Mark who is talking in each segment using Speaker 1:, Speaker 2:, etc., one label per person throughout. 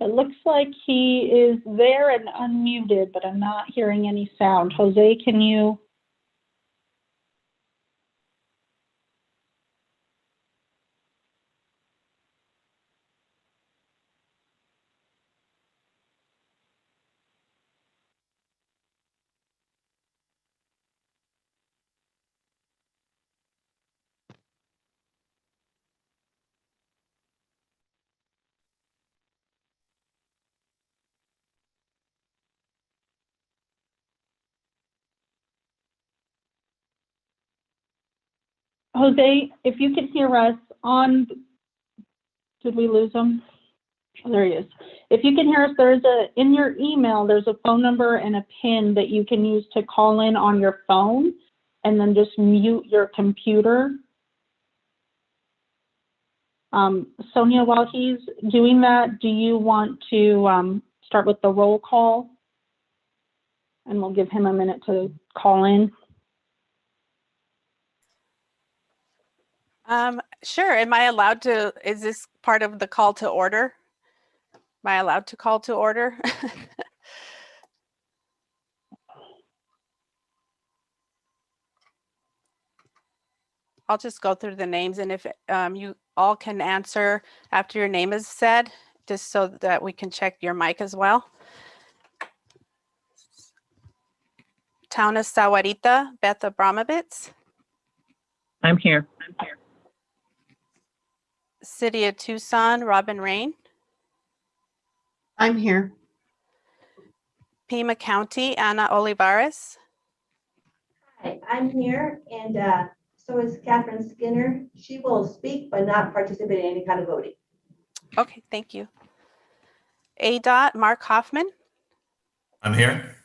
Speaker 1: It looks like he is there and unmuted, but I'm not hearing any sound. Jose, can you? Jose, if you can hear us on, did we lose him? Oh, there he is. If you can hear us, in your email, there's a phone number and a PIN that you can use to call in on your phone and then just mute your computer. Sonia, while he's doing that, do you want to start with the roll call? And we'll give him a minute to call in.
Speaker 2: Sure. Am I allowed to, is this part of the call to order? Am I allowed to call to order? I'll just go through the names, and if you all can answer after your name is said, just so that we can check your mic as well. Town of Sahuarita, Beth Abramovitz.
Speaker 3: I'm here.
Speaker 2: City of Tucson, Robin Rain.
Speaker 4: I'm here.
Speaker 2: Pima County, Ana Olivares.
Speaker 5: Hi, I'm here, and so is Catherine Skinner. She will speak but not participate in any kind of voting.
Speaker 2: Okay, thank you. ADOT, Mark Hoffman.
Speaker 6: I'm here.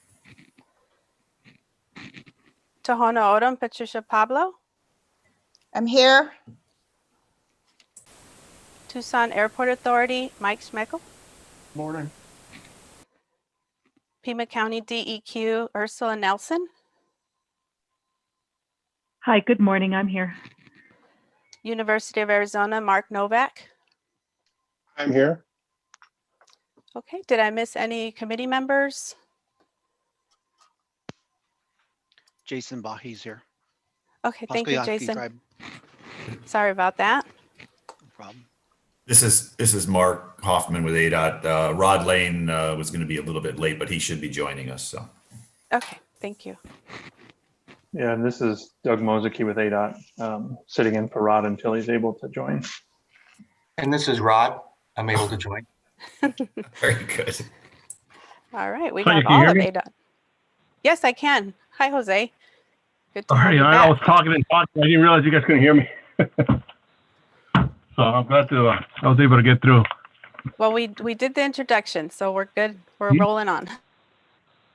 Speaker 2: Tohono O'odham, Patricia Pablo.
Speaker 7: I'm here.
Speaker 2: Tucson Airport Authority, Mike Schmeckel.
Speaker 8: Morning.
Speaker 2: Pima County DEQ, Ursula Nelson.
Speaker 3: Hi, good morning. I'm here.
Speaker 2: University of Arizona, Mark Novak.
Speaker 8: I'm here.
Speaker 2: Okay, did I miss any committee members?
Speaker 9: Jason Bahi's here.
Speaker 2: Okay, thank you,
Speaker 9: Pascagoula
Speaker 2: Jason.
Speaker 9: Tribe.
Speaker 2: Sorry about that.
Speaker 9: No problem.
Speaker 6: This is Mark Hoffman with ADOT. Rod Lane was going to be a little bit late, but he should be joining us. So.
Speaker 2: Okay, thank you.
Speaker 8: Yeah, and this is Doug Mozeke with ADOT, sitting in for Rod until he's able to join.
Speaker 10: And this is Rod. I'm able to join.
Speaker 6: Very good.
Speaker 2: All right, we
Speaker 11: Sonia,
Speaker 2: got
Speaker 11: can you
Speaker 2: all of
Speaker 11: hear me?
Speaker 2: ADOT. Yes, I can. Hi, Jose. Good to
Speaker 11: All
Speaker 2: have
Speaker 11: right,
Speaker 2: you
Speaker 11: I was
Speaker 2: back.
Speaker 11: talking and talking. I didn't realize you guys couldn't hear me. So I'm glad to, I was able to get through.
Speaker 2: Well, we did the introduction, so we're good. We're
Speaker 11: Yeah.
Speaker 2: rolling on.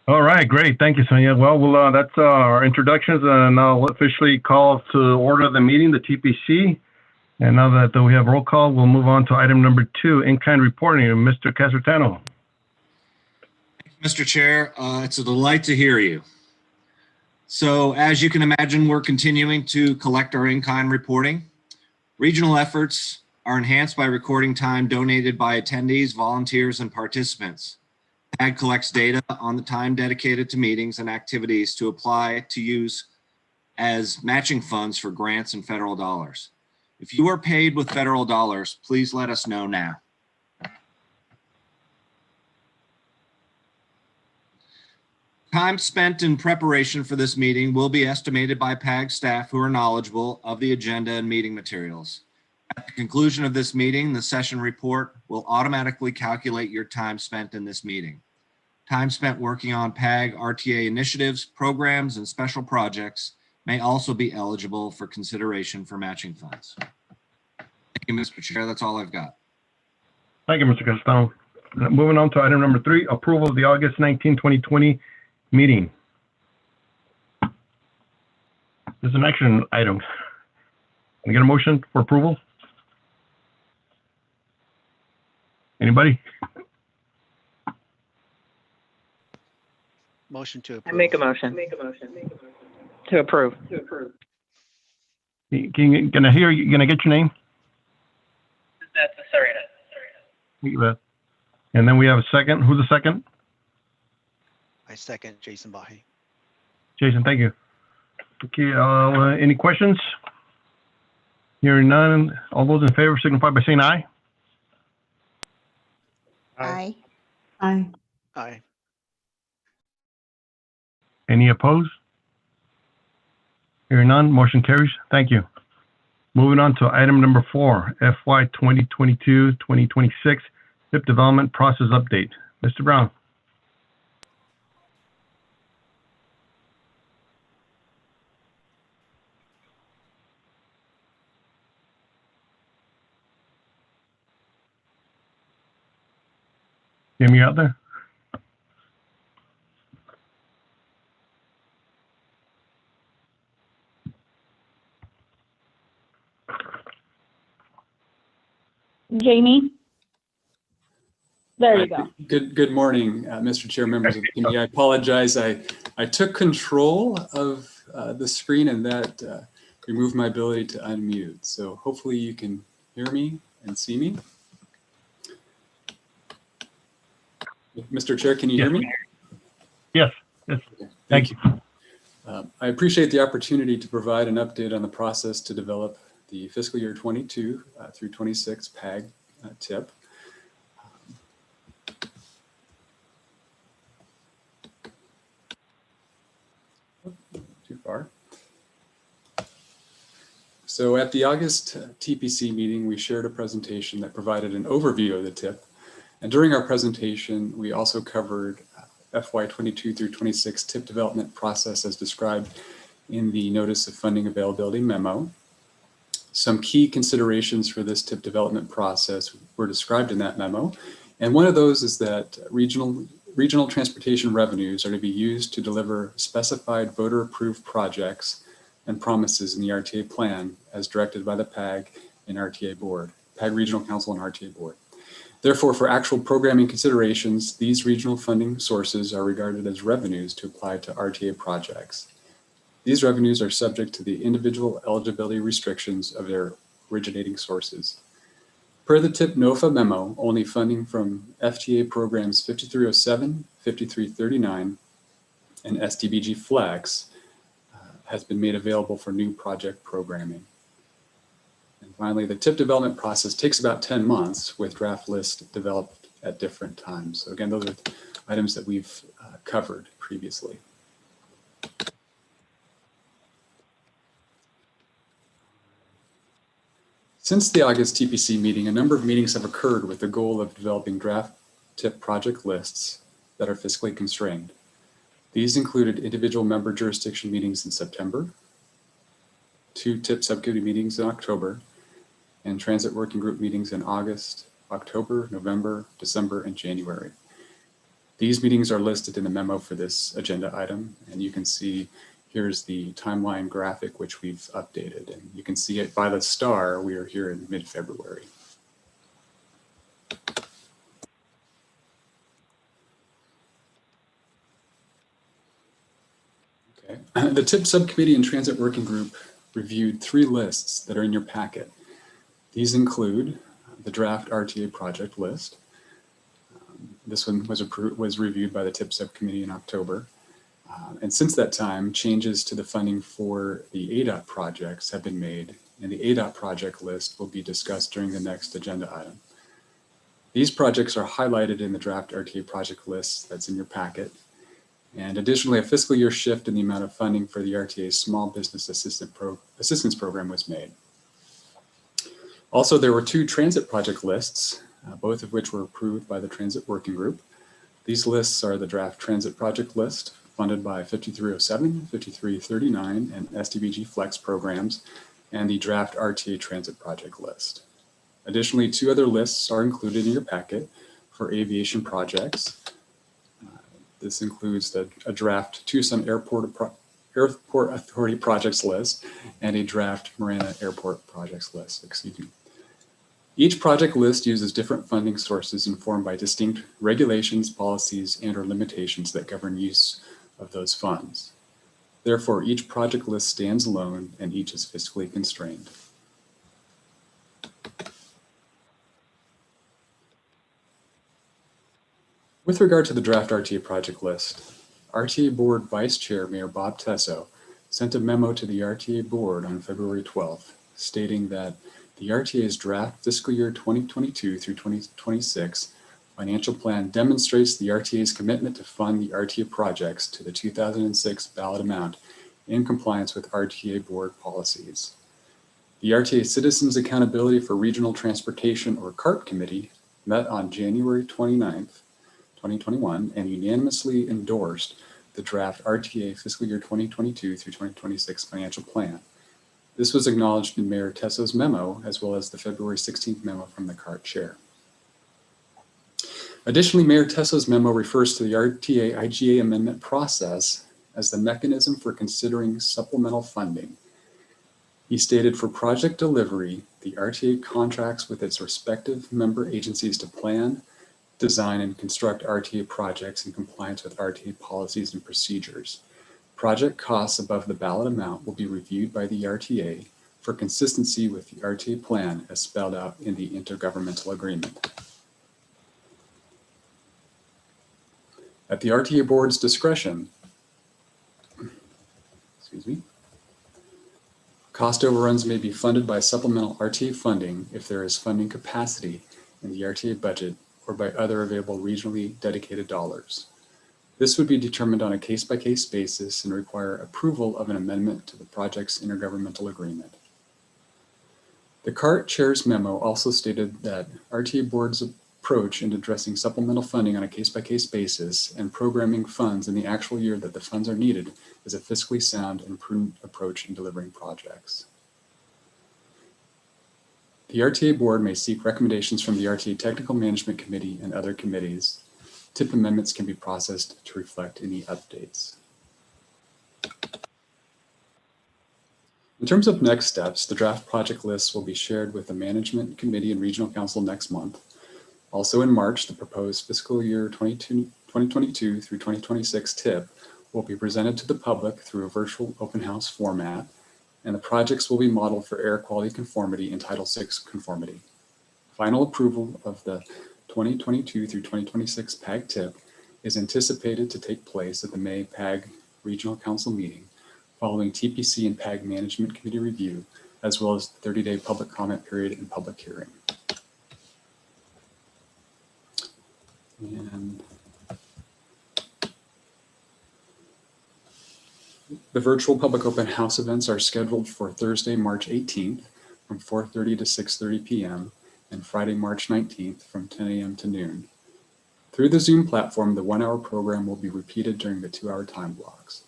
Speaker 11: All right, great. Thank you, Sonia. Well, that's our introductions, and I'll officially call to order the meeting, the TPC. And now that we have roll call, we'll move on to item number 2, in-kind reporting. Mr. Casartano.
Speaker 12: Mr. Chair, it's a delight to hear you. So as you can imagine, we're continuing to collect our in-kind reporting. Regional efforts are enhanced by recording time donated by attendees, volunteers, and participants. PAG collects data on the time dedicated to meetings and activities to apply to use as matching funds for grants and federal dollars. If you are paid with federal dollars, please let us know now. Time spent in preparation for this meeting will be estimated by PAG staff who are knowledgeable of the agenda and meeting materials. At the conclusion of this meeting, the session report will automatically calculate your time spent in this meeting. Time spent working on PAG RTA initiatives, programs, and special projects may also be eligible for consideration for matching funds. Thank you, Mr. Chair. That's all I've got.
Speaker 11: Thank you, Mr. Casartano. Moving on to item number 3, approval of the August 19, 2020 meeting. This is an action item. Can we get a motion for approval? Anybody?
Speaker 9: Motion to approve.
Speaker 3: I make a motion. To approve.
Speaker 11: Can I hear you? Can I get your name?
Speaker 3: That's Sarita.
Speaker 11: Thank you, Beth. And then we have a second. Who's the second?
Speaker 9: I second Jason Bahi.
Speaker 11: Jason, thank you. Okay, any questions? Hearing none. All those in favor signify by saying aye.
Speaker 7: Aye.
Speaker 1: Aye.
Speaker 9: Aye.
Speaker 11: Any opposed? Hearing none, motion carries. Thank you. Moving on to item number 4, FY 2022-2026 TIP Development Process Update. Mr. Brown. Jamie, you out there?
Speaker 1: Jamie? There you go.
Speaker 4: Good morning, Mr. Chair, members of the committee. I apologize. I took control of the screen and that removed my ability to unmute. So hopefully you can hear me and see me. Mr. Chair, can you hear me?
Speaker 11: Yes. Yes.
Speaker 4: Okay,
Speaker 11: Thank you.
Speaker 4: I appreciate the opportunity to provide an update on the process to develop the fiscal year 22 through 26 PAG TIP. Too far. So at the August TPC meeting, we shared a presentation that provided an overview of the TIP. And during our presentation, we also covered FY 22 through 26 TIP development process as described in the Notice of Funding Availability memo. Some key considerations for this TIP development process were described in that memo. And one of those is that regional transportation revenues are to be used to deliver specified voter-approved projects and promises in the RTA plan as directed by the PAG and RTA Board, PAG Regional Council and RTA Board. Therefore, for actual programming considerations, these regional funding sources are regarded as revenues to apply to RTA projects. These revenues are subject to the individual eligibility restrictions of their originating sources. Per the TIP NOFA memo, only funding from FTA programs 5307, 5339, and SDBG Flex has been made available for new project programming. And finally, the TIP development process takes about 10 months with draft lists developed at different times. So again, those are items that we've covered previously. Since the August TPC meeting, a number of meetings have occurred with the goal of developing draft TIP project lists that are fiscally constrained. These included individual member jurisdiction meetings in September, 2 TIP subcommittee meetings in October, and transit working group meetings in August, October, November, December, and January. These meetings are listed in the memo for this agenda item, and you can see here's the timeline graphic which we've updated, and you can see it by the star. We are here in mid-February. Okay. The TIP subcommittee and transit working group reviewed 3 lists that are in your packet. These include the draft RTA project list. This one was reviewed by the TIP subcommittee in October. And since that time, changes to the funding for the ADOT projects have been made, and the ADOT project list will be discussed during the next agenda item. These projects are highlighted in the draft RTA project list that's in your packet. And additionally, a fiscal year shift in the amount of funding for the RTA's Small Business Assistance Program was made. Also, there were 2 transit project lists, both of which were approved by the Transit Working Group. These lists are the draft transit project list, funded by 5307, 5339, and SDBG Flex programs, and the draft RTA transit project list. Additionally, 2 other lists are included in your packet for aviation projects. This includes a draft Tucson Airport Authority projects list and a draft Marina Airport projects list, excuse me. Each project list uses different funding sources informed by distinct regulations, policies, and/or limitations that govern use of those funds. Therefore, each project list stands alone and each is fiscally constrained. With regard to the draft RTA project list, RTA Board Vice Chair Mayor Bob Tesso sent a memo to the RTA Board on February 12th stating that the RTA's draft fiscal year 2022 through 2026 financial plan demonstrates the RTA's commitment to fund the RTA projects to the 2006 ballot amount in compliance with RTA Board policies. The RTA Citizens Accountability for Regional Transportation, or CART Committee, met on January 29th, 2021, and unanimously endorsed the draft RTA fiscal year 2022 through 2026 financial plan. This was acknowledged in Mayor Tesso's memo, as well as the February 16th memo from the CART chair. Additionally, Mayor Tesso's memo refers to the RTA IGA amendment process as the mechanism for considering supplemental funding. He stated, for project delivery, the RTA contracts with its respective member agencies to plan, design, and construct RTA projects in compliance with RTA policies and procedures. Project costs above the ballot amount will be reviewed by the RTA for consistency with the RTA plan as spelled out in the intergovernmental agreement. At the RTA Board's discretion, cost overruns may be funded by supplemental RTA funding if there is funding capacity in the RTA budget or by other available regionally dedicated dollars. This would be determined on a case-by-case basis and require approval of an amendment to the project's intergovernmental agreement. The CART chair's memo also stated that RTA Board's approach in addressing supplemental funding on a case-by-case basis and programming funds in the actual year that the funds are needed is a fiscally sound and prudent approach in delivering projects. The RTA Board may seek recommendations from the RTA Technical Management Committee and other committees. TIP amendments can be processed to reflect any updates. In terms of next steps, the draft project lists will be shared with the Management Committee and Regional Council next month. Also in March, the proposed fiscal year 2022 through 2026 TIP will be presented to the public through a virtual open house format, and the projects will be modeled for air quality conformity and Title VI conformity. Final approval of the 2022 through 2026 PAG TIP is anticipated to take place at the May PAG Regional Council meeting, following TPC and PAG Management Committee review, as well as the 30-day public comment period and public hearing. And the virtual public open house events are scheduled for Thursday, March 18th from 4:30 to 6:30 p.m. and Friday, March 19th from 10 a.m. to noon. Through the Zoom platform, the 1-hour program will be repeated during the 2-hour time blocks.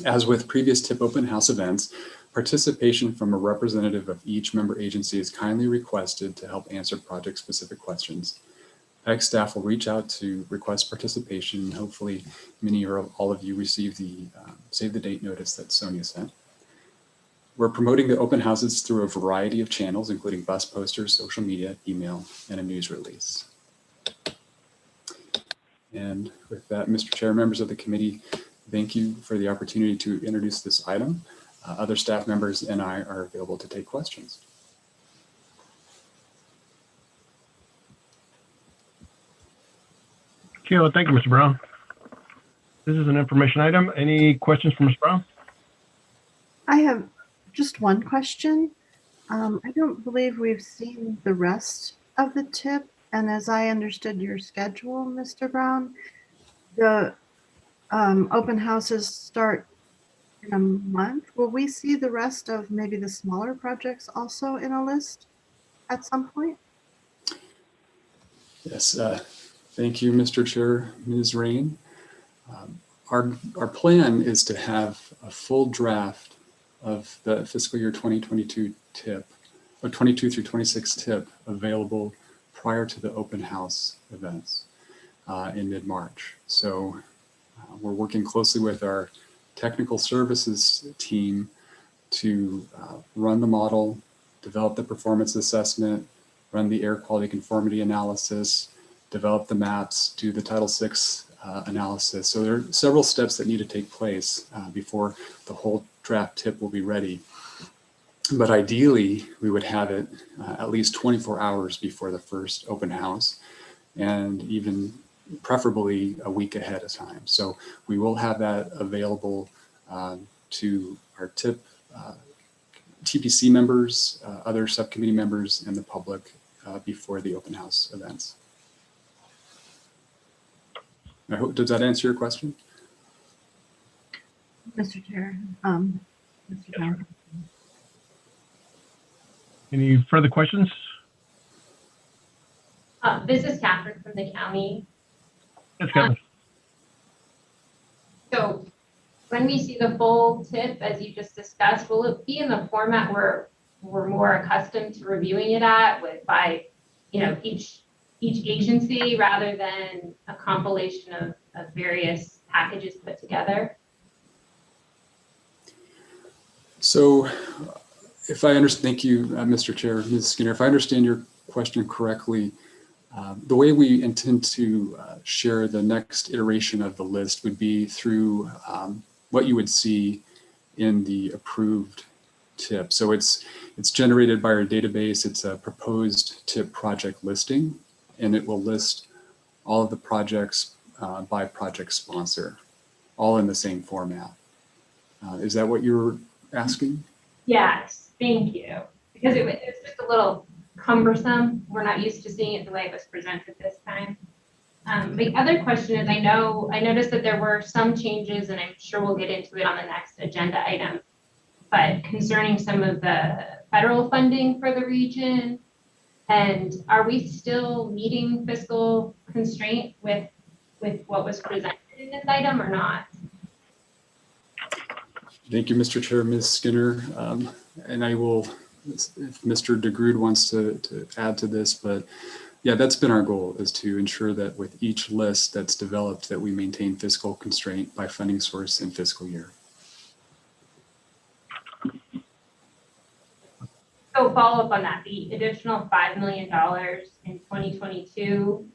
Speaker 4: As with previous TIP open house events, participation from a representative of each member agency is kindly requested to help answer project-specific questions. PAG staff will reach out to request participation, and hopefully many or all of you receive the save the date notice that Sonia sent. We're promoting the open houses through a variety of channels, including bus posters, social media, email, and a news release. And with that, Mr. Chair, members of the committee, thank you for the opportunity to introduce this item. Other staff members and I are available to take questions.
Speaker 11: Okay, well, thank you, Mr. Brown. This is an information item. Any questions from Ms. Brown?
Speaker 13: I have just one question. I don't believe we've seen the rest of the TIP, and as I understood your schedule, Mr. Brown, the open houses start in a month. Will we see the rest of maybe the smaller projects also in a list at some point?
Speaker 4: Yes, thank you, Mr. Chair, Ms. Rain. Our plan is to have a full draft of the fiscal year 2022 TIP, or 22 through 26 TIP, available prior to the open house events in mid-March. So we're working closely with our technical services team to run the model, develop the performance assessment, run the air quality conformity analysis, develop the maps, do the Title VI analysis. So there are several steps that need to take place before the whole draft TIP will be ready. But ideally, we would have it at least 24 hours before the first open house, and even preferably a week ahead of time. So we will have that available to our TPC members, other subcommittee members, and the public before the open house events. I hope, does that answer your question?
Speaker 13: Mr. Chair, Mr. Brown.
Speaker 11: Any further questions?
Speaker 14: This is Catherine from the county.
Speaker 11: Yes, Kevin.
Speaker 14: So when we see the full tip, as you just discussed, will it be in the format where we're more accustomed to reviewing it at by each agency rather than a compilation of various packages put together?
Speaker 4: So if I understand, thank you, Mr. Chair, Ms. Skinner, if I understand your question correctly, the way we intend to share the next iteration of the list would be through what you would see in the approved tip. So it's generated by our database. It's a proposed tip project listing, and it will list all of the projects by project sponsor, all in the same format. Is that what you're asking?
Speaker 14: Yes, thank you. Because it's just a little cumbersome. We're not used to seeing it the way it was presented this time. The other question is, I noticed that there were some changes, and I'm sure we'll get into it on the next agenda item, but concerning some of the federal funding for the region, and are we still meeting fiscal constraint with what was presented in this item or not?
Speaker 4: Thank you, Mr. Chair, Ms. Skinner. And I will, if Mr. DeGrood wants to add to this, but yeah, that's been our goal, is to ensure that with each list that's developed that we maintain fiscal constraint by funding source and fiscal year.
Speaker 14: So follow up on that, the additional $5 million in 2022,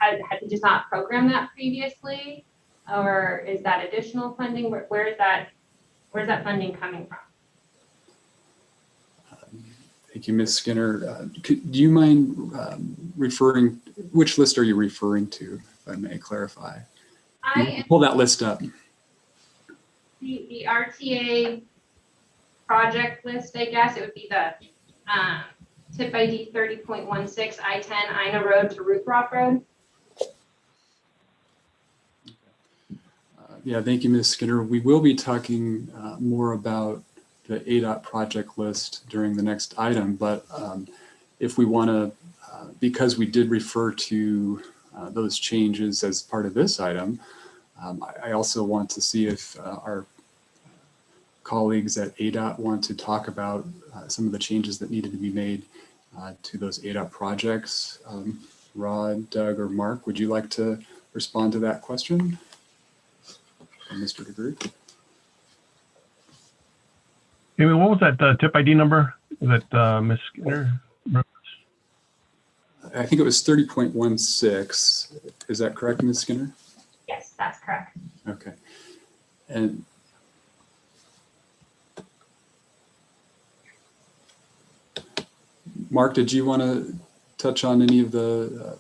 Speaker 14: had we just not programmed that previously? Or is that additional funding? Where's that funding coming from?
Speaker 4: Thank you, Ms. Skinner. Do you mind referring, which list are you referring to, if I may clarify? Pull that list up.
Speaker 14: The RTA project list, I guess. It would be the tip ID 30.16 I-10 Ina Road to Ruthroff Road.
Speaker 4: Yeah, thank you, Ms. Skinner. We will be talking more about the ADOT project list during the next item, but if we want to, because we did refer to those changes as part of this item, I also want to see if our colleagues at ADOT want to talk about some of the changes that needed to be made to those ADOT projects. Rod, Doug, or Mark, would you like to respond to that question? Mr. DeGrood.
Speaker 11: Amy, what was that tip ID number that Ms. Skinner?
Speaker 4: I think it was 30.16. Is that correct, Ms. Skinner?
Speaker 14: Yes, that's correct.
Speaker 4: Okay. And Mark, did you want to touch on any of the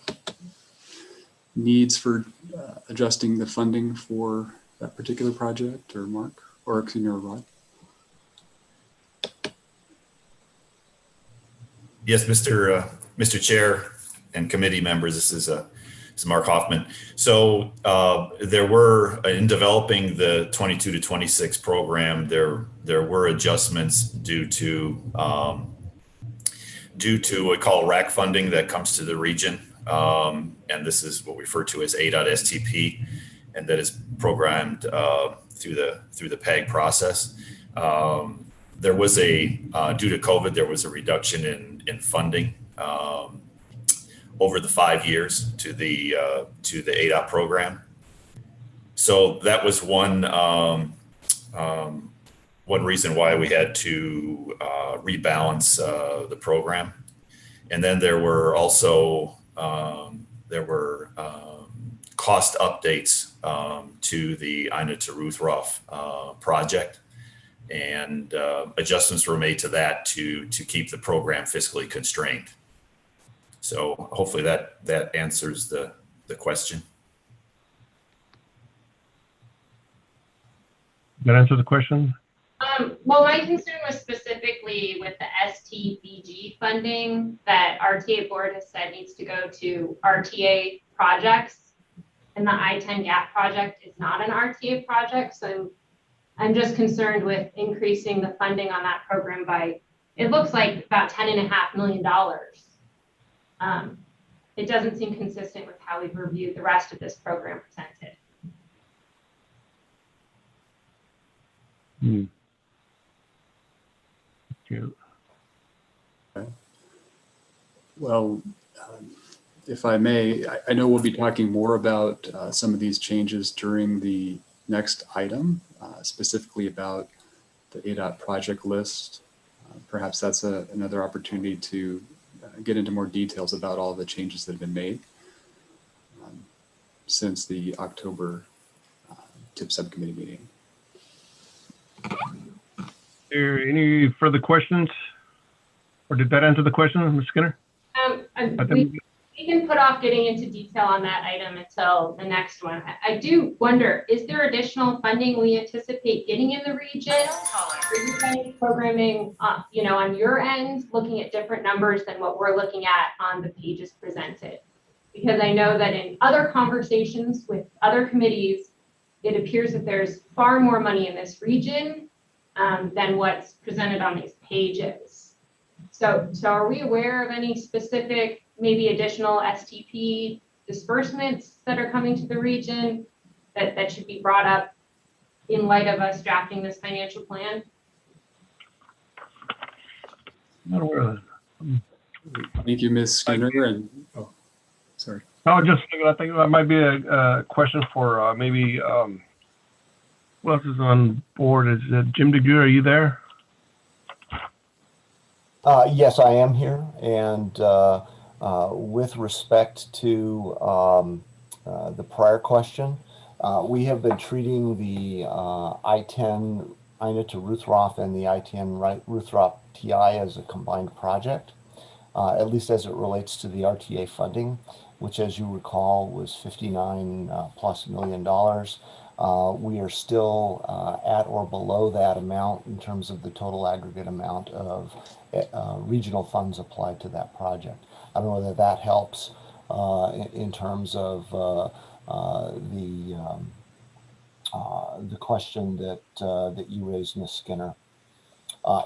Speaker 4: needs for adjusting the funding for that particular project, or Mark, or Rod?
Speaker 6: Yes, Mr. Chair and committee members, this is Mark Hoffman. So there were, in developing the 22 to 26 program, there were adjustments due to what we call RAC funding that comes to the region. And this is what we refer to as ADOT STP, and that is programmed through the PAG process. There was due to COVID, there was a reduction in funding over the 5 years to the ADOT program. So that was one reason why we had to rebalance the program. And then there were also cost updates to the Ina to Ruthroff project, and adjustments were made to that to keep the program fiscally constrained. So hopefully that answers the question.
Speaker 11: That answer the question?
Speaker 14: Well, my concern was specifically with the STBG funding that RTA board has said needs to go to RTA projects. And the I-10 gap project is not an RTA project. So I'm just concerned with increasing the funding on that program by, it looks like about $10.5 million. It doesn't seem consistent with how we've reviewed the rest of this program presented.
Speaker 4: Okay. Well, if I may, I know we'll be talking more about some of these changes during the next item, specifically about the ADOT project list. Perhaps that's another opportunity to get into more details about all the changes that have been made since the October TIP subcommittee meeting.
Speaker 11: Are there any further questions? Or did that answer the question, Ms. Skinner?
Speaker 14: We can put off getting into detail on that item until the next one. I do wonder, is there additional funding we anticipate getting in the region? Are you guys programming, on your end, looking at different numbers than what we're looking at on the pages presented? Because I know that in other conversations with other committees, it appears that there's far more money in this region than what's presented on these pages. So are we aware of any specific, maybe additional STP disbursements that are coming to the region that should be brought up in light of us drafting this financial plan?
Speaker 11: Not aware of that.
Speaker 4: Thank you, Ms. Skinner. And sorry.
Speaker 11: I was just thinking, I think that might be a question for maybe, who else is on board? Is it Jim DeGue? Are you there?
Speaker 15: Yes, I am here. And with respect to the prior question, we have been treating the I-10 Ina to Ruthroff and the I-10 Ruthroff TI as a combined project, at least as it relates to the RTA funding, which, as you recall, was $59+ million. We are still at or below that amount in terms of the total aggregate amount of regional funds applied to that project. I don't know whether that helps in terms of the question that you raised, Ms. Skinner.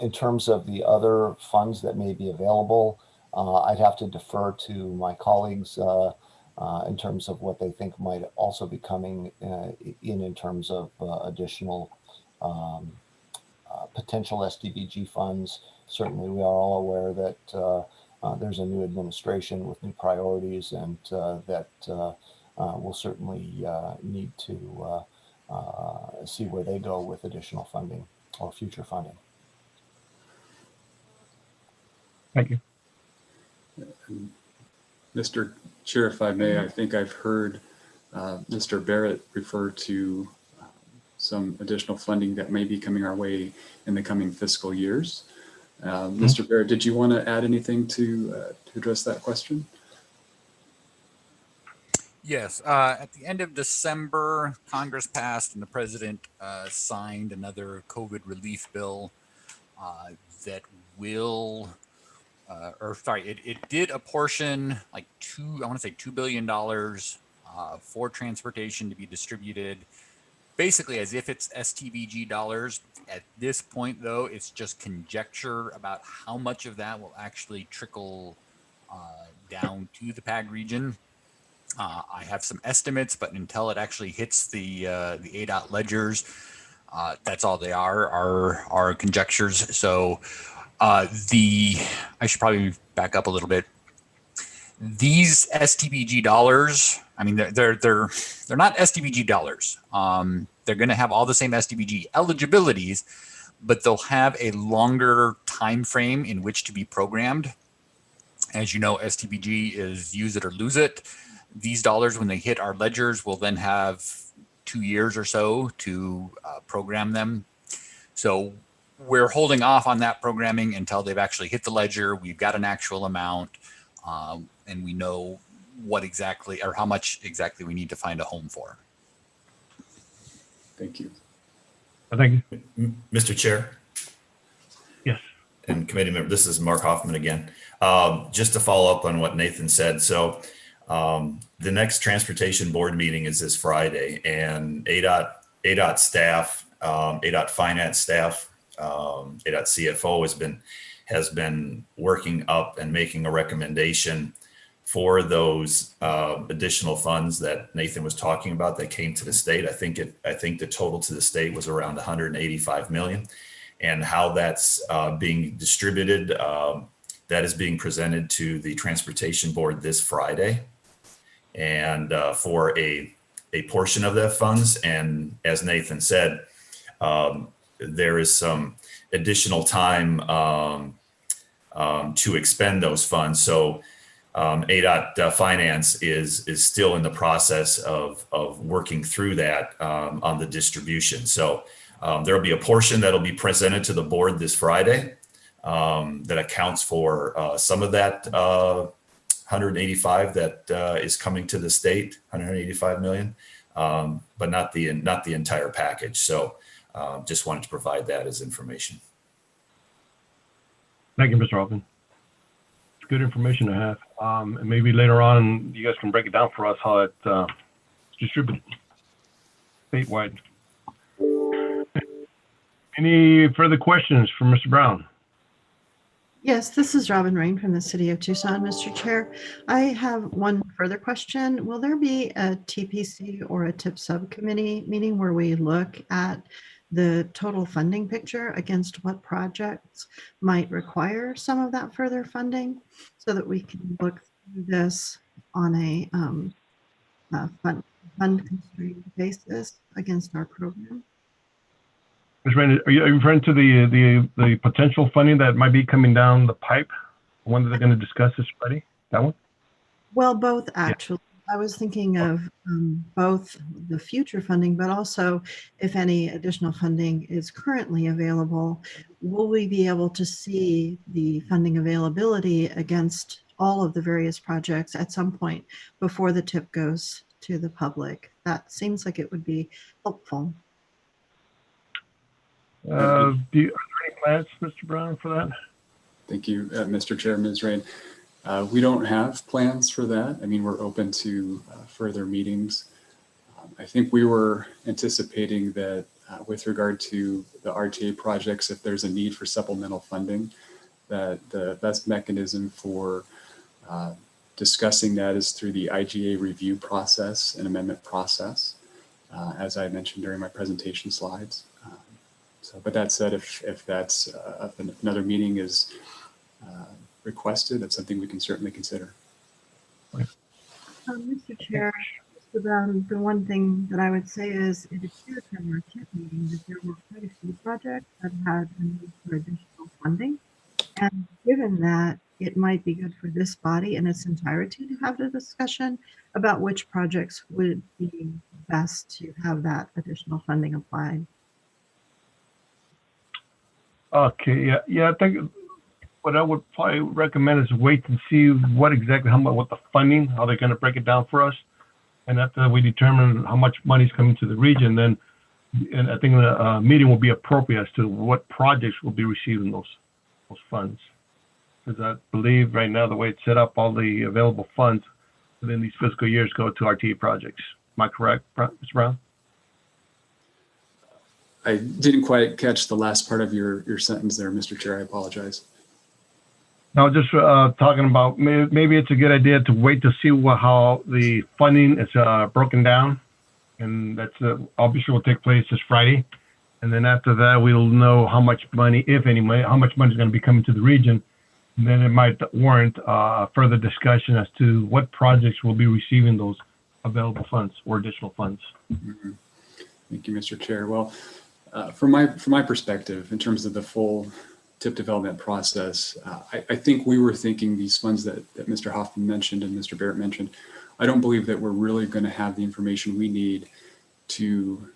Speaker 15: In terms of the other funds that may be available, I'd have to defer to my colleagues in terms of what they think might also be coming in terms of additional potential SDBG funds. Certainly, we are all aware that there's a new administration with new priorities, and that we'll certainly need to see where they go with additional funding or future funding.
Speaker 11: Thank you.
Speaker 4: Mr. Chair, if I may, I think I've heard Mr. Barrett refer to some additional funding that may be coming our way in the coming fiscal years. Mr. Barrett, did you want to add anything to address that question?
Speaker 16: Yes, at the end of December, Congress passed and the president signed another COVID relief bill that will, it did apportion like $2 billion for transportation to be distributed basically as if it's STBG dollars. At this point, though, it's just conjecture about how much of that will actually trickle down to the PAG region. I have some estimates, but until it actually hits the ADOT ledgers, that's all they are conjectures. So I should probably back up a little bit. These STBG dollars, I mean, they're not STBG dollars. They're going to have all the same STBG eligibilities, but they'll have a longer time frame in which to be programmed. As you know, STBG is use it or lose it. These dollars, when they hit our ledgers, will then have 2 years or so to program them. So we're holding off on that programming until they've actually hit the ledger. We've got an actual amount. and we know what exactly or how much exactly we need to find a home for.
Speaker 4: Thank you.
Speaker 11: Thank you.
Speaker 6: Mr. Chair.
Speaker 11: Yes.
Speaker 6: And committee member, this is Mark Hoffman again. Just to follow up on what Nathan said. So the next transportation board meeting is this Friday, and ADOT staff, ADOT finance staff, ADOT CFO has been working up and making a recommendation for those additional funds that Nathan was talking about that came to the state. I think the total to the state was around 185 million, and how that's being distributed. That is being presented to the transportation board this Friday, and for a portion of that funds. And as Nathan said, there is some additional time to expend those funds. So ADOT Finance is still in the process of working through that on the distribution. So there'll be a portion that'll be presented to the board this Friday that accounts for some of that 185 that is coming to the state, 185 million, but not the entire package. So just wanted to provide that as information.
Speaker 11: Thank you, Mr. Hoffman. It's good information to have. And maybe later on, you guys can break it down for us how it's distributed statewide. Any further questions for Mr. Brown?
Speaker 13: Yes, this is Robin Rain from the City of Tucson, Mr. Chair. I have one further question. Will there be a TPC or a TIP subcommittee meeting where we look at the total funding picture against what projects might require some of that further funding, so that we can look through this on a fund constrained basis against our program?
Speaker 11: Ms. Rain, are you referring to the potential funding that might be coming down the pipe? The one that they're going to discuss this Friday? That one?
Speaker 13: Well, both actually. I was thinking of both the future funding, but also if any additional funding is currently available, will we be able to see the funding availability against all of the various projects at some point before the tip goes to the public? That seems like it would be helpful.
Speaker 11: Are there any plans, Mr. Brown, for that?
Speaker 4: Thank you, Mr. Chair, Ms. Rain. We don't have plans for that. I mean, we're open to further meetings. I think we were anticipating that with regard to the RTA projects, if there's a need for supplemental funding, that the best mechanism for discussing that is through the IGA review process and amendment process, as I mentioned during my presentation slides. But that said, if that's if another meeting is requested, that's something we can certainly consider.
Speaker 13: Mr. Chair, Mr. Brown, the one thing that I would say is it appeared from our TIP meeting that there were quite a few projects that had a need for additional funding. And given that, it might be good for this body in its entirety to have the discussion about which projects would be best to have that additional funding applied.
Speaker 11: Okay, yeah, I think what I would probably recommend is wait and see what exactly, what the funding, how they're going to break it down for us. And after we determine how much money is coming to the region, then, and I think the meeting will be appropriate as to what projects will be receiving those funds. Because I believe right now, the way it's set up, all the available funds within these fiscal years go to RTA projects. Am I correct, Mr. Brown?
Speaker 4: I didn't quite catch the last part of your sentence there, Mr. Chair. I apologize.
Speaker 11: No, just talking about maybe it's a good idea to wait to see how the funding is broken down, and that's obviously will take place this Friday, and then after that we'll know how much money, if any money, how much money is going to be coming to the region, and then it might warrant further discussion as to what projects will be receiving those available funds or additional funds.
Speaker 4: Mm-hmm. Thank you, Mr. Chair. Well, from my perspective, in terms of the full TIP development process, I think we were thinking these funds that Mr. Hoffman mentioned and Mr. Barrett mentioned, I don't believe that we're really going to have the information we need to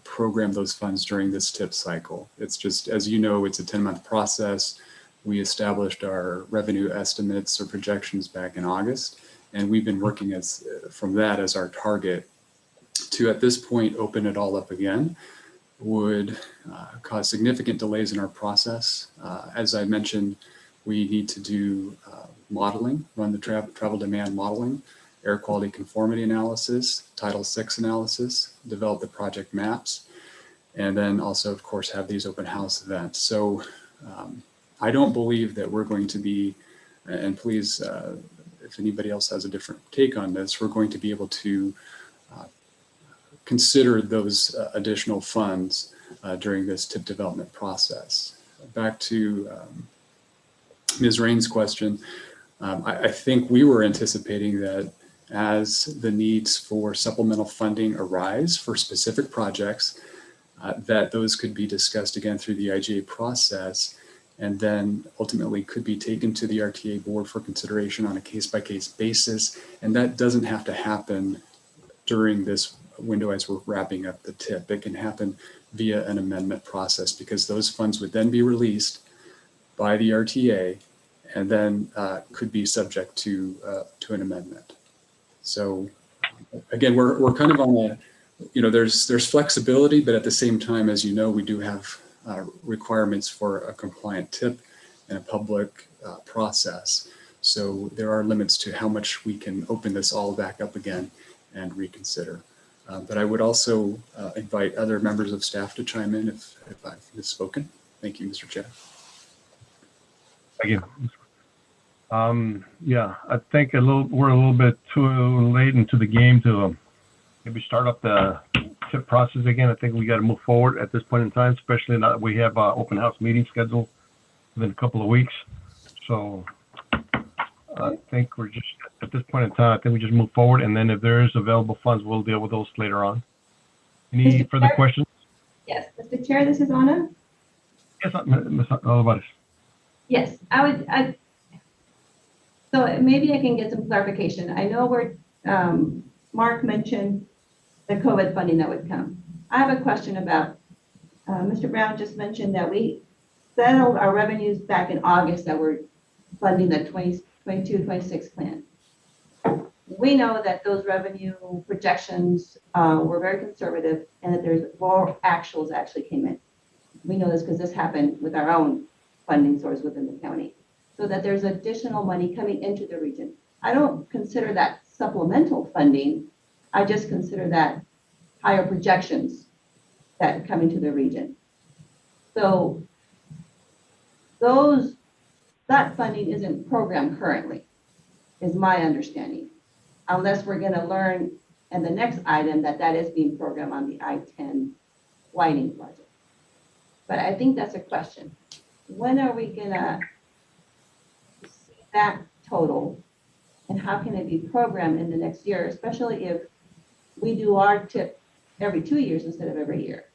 Speaker 4: program those funds during this TIP cycle. It's just, as you know, it's a 10-month process. we established our revenue estimates or projections back in August, and we've been working from that as our target. To at this point open it all up again would cause significant delays in our process. As I mentioned, we need to do modeling, run the travel demand modeling, air quality conformity analysis, Title VI analysis, develop the project maps, and then also, of course, have these open house events. So I don't believe that we're going to be, and please, if anybody else has a different take on this, we're going to be able to consider those additional funds during this TIP development process. Back to Ms. Rain's question, I think we were anticipating that as the needs for supplemental funding arise for specific projects, that those could be discussed again through the IGA process, and then ultimately could be taken to the RTA board for consideration on a case-by-case basis. And that doesn't have to happen during this window as we're wrapping up the TIP. It can happen via an amendment process, because those funds would then be released by the RTA and then could be subject to an amendment. So again, we're kind of on a, there's flexibility, but at the same time, as you know, we do have requirements for a compliant TIP and a public process. So there are limits to how much we can open this all back up again and reconsider. But I would also invite other members of staff to chime in if I've misspoken. Thank you, Mr. Chair.
Speaker 11: Thank you. Yeah, I think we're a little bit too late into the game to maybe start up the TIP process again. I think we got to move forward at this point in time, especially now that we have open house meeting scheduled within a couple of weeks. So I think we're just, at this point in time, I think we just move forward, and then if there is available funds, we'll deal with those later on. Any further questions?
Speaker 5: Yes, Mr. Chair, this is Anna.
Speaker 11: Yes, Ms. Olivares.
Speaker 5: Yes, so maybe I can get some clarification. I know where Mark mentioned the COVID funding that would come. I have a question about, Mr. Brown just mentioned that we settled our revenues back in August that we're funding the 22-26 plan. We know that those revenue projections were very conservative, and that there's more actuals actually came in. We know this because this happened with our own funding source within the county. So that there's additional money coming into the region. I don't consider that supplemental funding. I just consider that higher projections that come into the region. So that funding isn't programmed currently, is my understanding, unless we're going to learn in the next item that is being programmed on the I-10 widening project. But I think that's a question. When are we going to see that total, and how can it be programmed in the next year, especially if we do our TIP every 2 years instead of every year?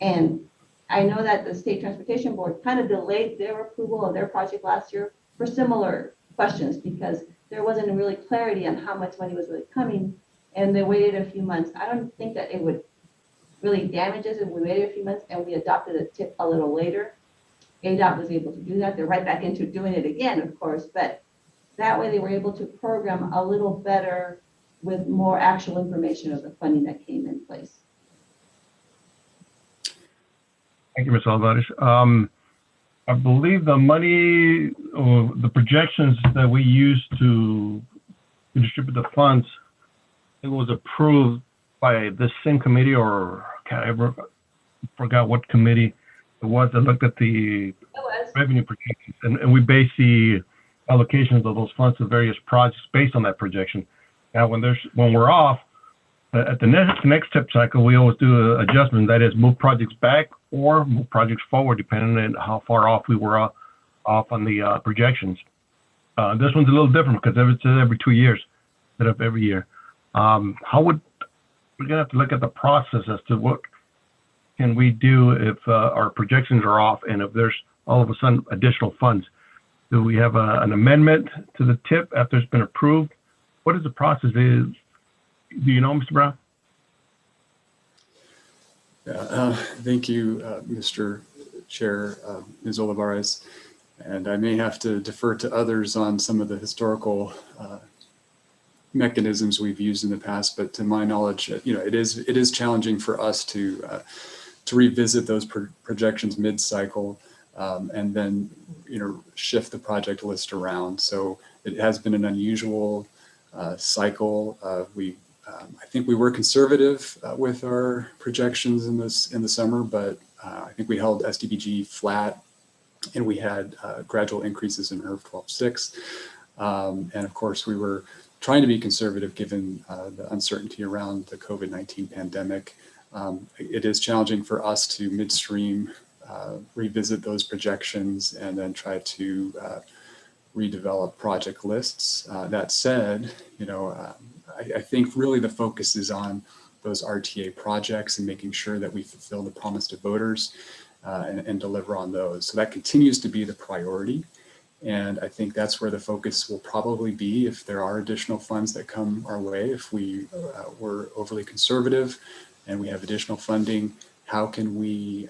Speaker 5: And I know that the State Transportation Board kind of delayed their approval of their project last year for similar questions, because there wasn't really clarity on how much money was really coming, and they waited a few months. I don't think that it would really damage us if we waited a few months and we adopted a TIP a little later. ADOT was able to do that. They're right back into doing it again, of course, but that way they were able to program a little better with more actual information of the funding that came in place.
Speaker 11: Thank you, Ms. Olivares. I believe the money, or the projections that we used to distribute the funds, it was approved by this same committee, or I forgot what committee it was that looked at the revenue projections, and we base the allocations of those funds to various projects based on that projection. Now, when we're off at the next TIP cycle, we always do an adjustment, that is move projects back or move projects forward, depending on how far off we were off on the projections. This one's a little different because it's every 2 years instead of every year. We're gonna have to look at the process as to what can we do if our projections are off, and if there's all of a sudden additional funds. Do we have an amendment to the TIP after it's been approved? What is the process? Do you know, Mr. Brown?
Speaker 4: Yeah, thank you, Mr. Chair, Ms. Olivares, and I may have to defer to others on some of the historical mechanisms we've used in the past, but to my knowledge, it is challenging for us to revisit those projections mid-cycle and then shift the project list around. So it has been an unusual cycle. I think we were conservative with our projections in the summer, but I think we held SDBG flat, and we had gradual increases in IRF 12.6. And of course, we were trying to be conservative given the uncertainty around the COVID-19 pandemic. It is challenging for us to midstream revisit those projections and then try to redevelop project lists. That said, I think really the focus is on those RTA projects and making sure that we fulfill the promise to voters and deliver on those. So that continues to be the priority. And I think that's where the focus will probably be if there are additional funds that come our way. If we were overly conservative and we have additional funding, how can we,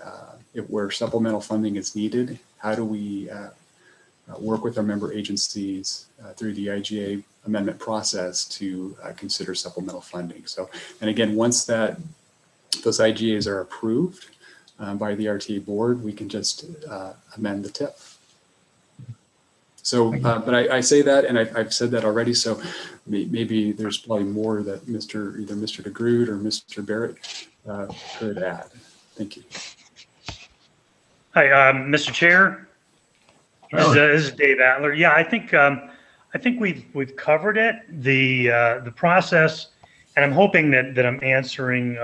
Speaker 4: where supplemental funding is needed, how do we work with our member agencies through the IGA amendment process to consider supplemental funding. So, and again, once those IGAs are approved by the RTA board, we can just amend the TIP. So, but I say that, and I've said that already, so maybe there's probably more that either Mr. DeGroot or Mr. Barrett could add. Thank you.
Speaker 17: Hi, Mr. Chair. This is Dave Adler. Yeah, I think we've covered it. The process, and I'm hoping that I'm answering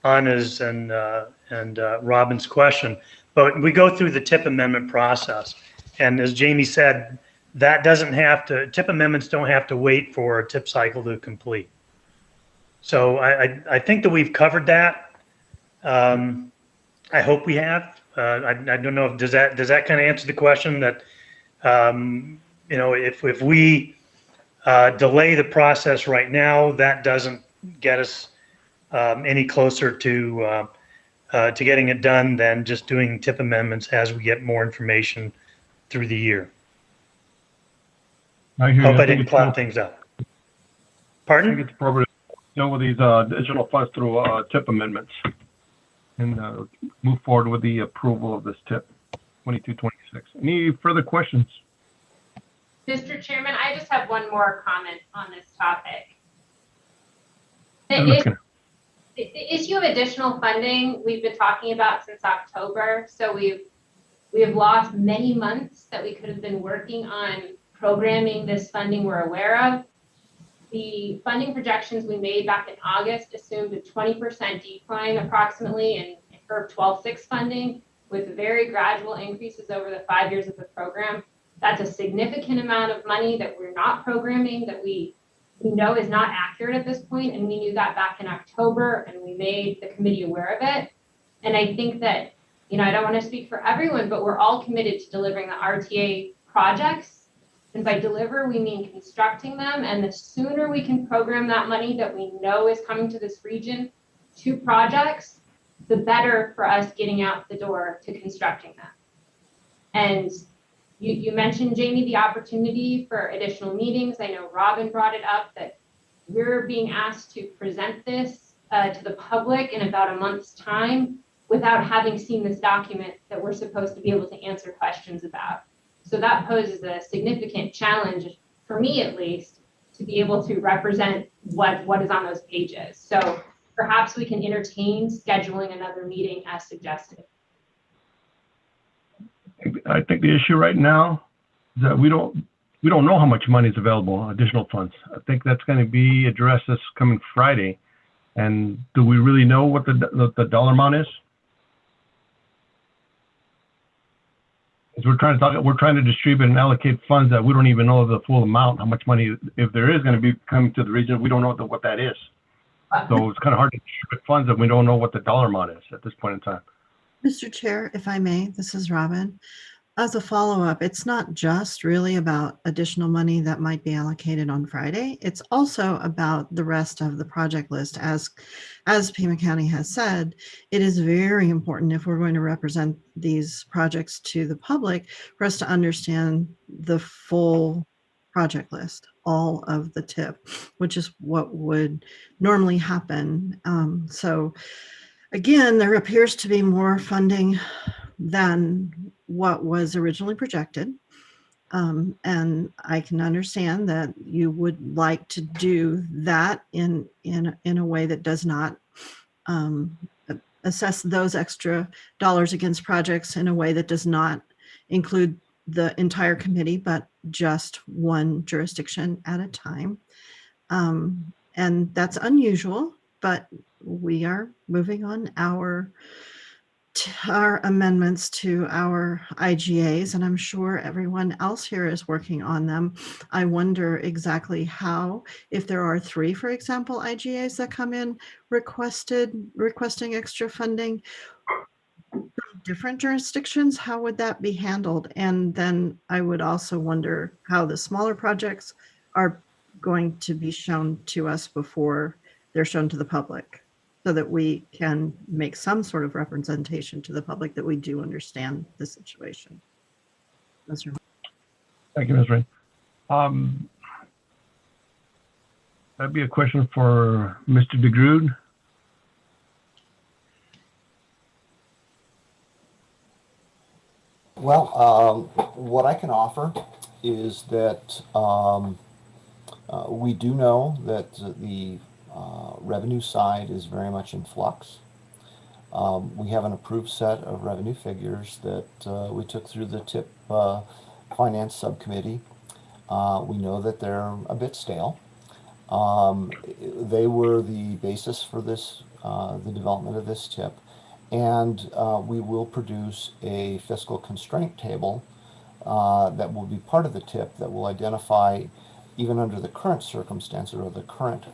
Speaker 17: Anna's and Robin's question. But we go through the TIP amendment process, and as Jamie said, that doesn't have to. TIP amendments don't have to wait for a TIP cycle to complete. So I think that we've covered that. I hope we have. I don't know if does that kind of answer the question that if we delay the process right now, that doesn't get us any closer to getting it done than just doing TIP amendments as we get more information through the year.
Speaker 11: I hear
Speaker 17: Hope
Speaker 11: you.
Speaker 17: I didn't cloud things up. Pardon?
Speaker 11: I think it's appropriate to deal with these additional funds through TIP amendments and move forward with the approval of this TIP 2226. Any further questions?
Speaker 14: Mr. Chairman, I just have one more comment on this topic. The issue of additional funding we've been talking about since October. So we have lost many months that we could have been working on programming this funding we're aware of. The funding projections we made back in August assumed a 20% decline approximately in IRF 12.6 funding with very gradual increases over the 5 years of the program. That's a significant amount of money that we're not programming that we know is not accurate at this point, and we knew that back in October, and we made the committee aware of it. And I think that, I don't want to speak for everyone, but we're all committed to delivering the RTA projects. And by deliver, we mean constructing them. And the sooner we can program that money that we know is coming to this region to projects, the better for us getting out the door to constructing them. And you mentioned, Jamie, the opportunity for additional meetings. I know Robin brought it up that we're being asked to present this to the public in about a month's time without having seen this document that we're supposed to be able to answer questions about. So that poses a significant challenge, for me at least, to be able to represent what is on those pages. So perhaps we can entertain scheduling another meeting as suggested.
Speaker 11: I think the issue right now is that we don't know how much money is available, additional funds. I think that's going to be addressed this coming Friday. And do we really know what the dollar amount is? Because we're trying to distribute and allocate funds that we don't even know the full amount, how much money, if there is going to be coming to the region, we don't know what that is. So it's kind of hard to distribute funds that we don't know what the dollar amount is at this point in time.
Speaker 13: Mr. Chair, if I may, this is Robin. as a follow-up, it's not just really about additional money that might be allocated on Friday. It's also about the rest of the project list. As Pima County has said, it is very important if we're going to represent these projects to the public for us to understand the full project list, all of the TIP, which is what would normally happen. So again, there appears to be more funding than what was originally projected. And I can understand that you would like to do that in a way that does not assess those extra dollars against projects in a way that does not include the entire committee, but just one jurisdiction at a time. And that's unusual, but we are moving on our amendments to our IGAs, and I'm sure everyone else here is working on them. I wonder exactly how, if there are 3, for example, IGAs that come in requesting extra funding from different jurisdictions, how would that be handled? And then I would also wonder how the smaller projects are going to be shown to us before they're shown to the public, so that we can make some sort of representation to the public that we do understand the situation.
Speaker 11: Thank you, Ms. Rain. That'd be a question for Mr. DeGrood.
Speaker 15: Well, what I can offer is that we do know that the revenue side is very much in flux. We have an approved set of revenue figures that we took through the TIP Finance Subcommittee. We know that they're a bit stale. They were the basis for this, the development of this TIP, and we will produce a fiscal constraint table that will be part of the TIP that will identify, even under the current circumstances or the current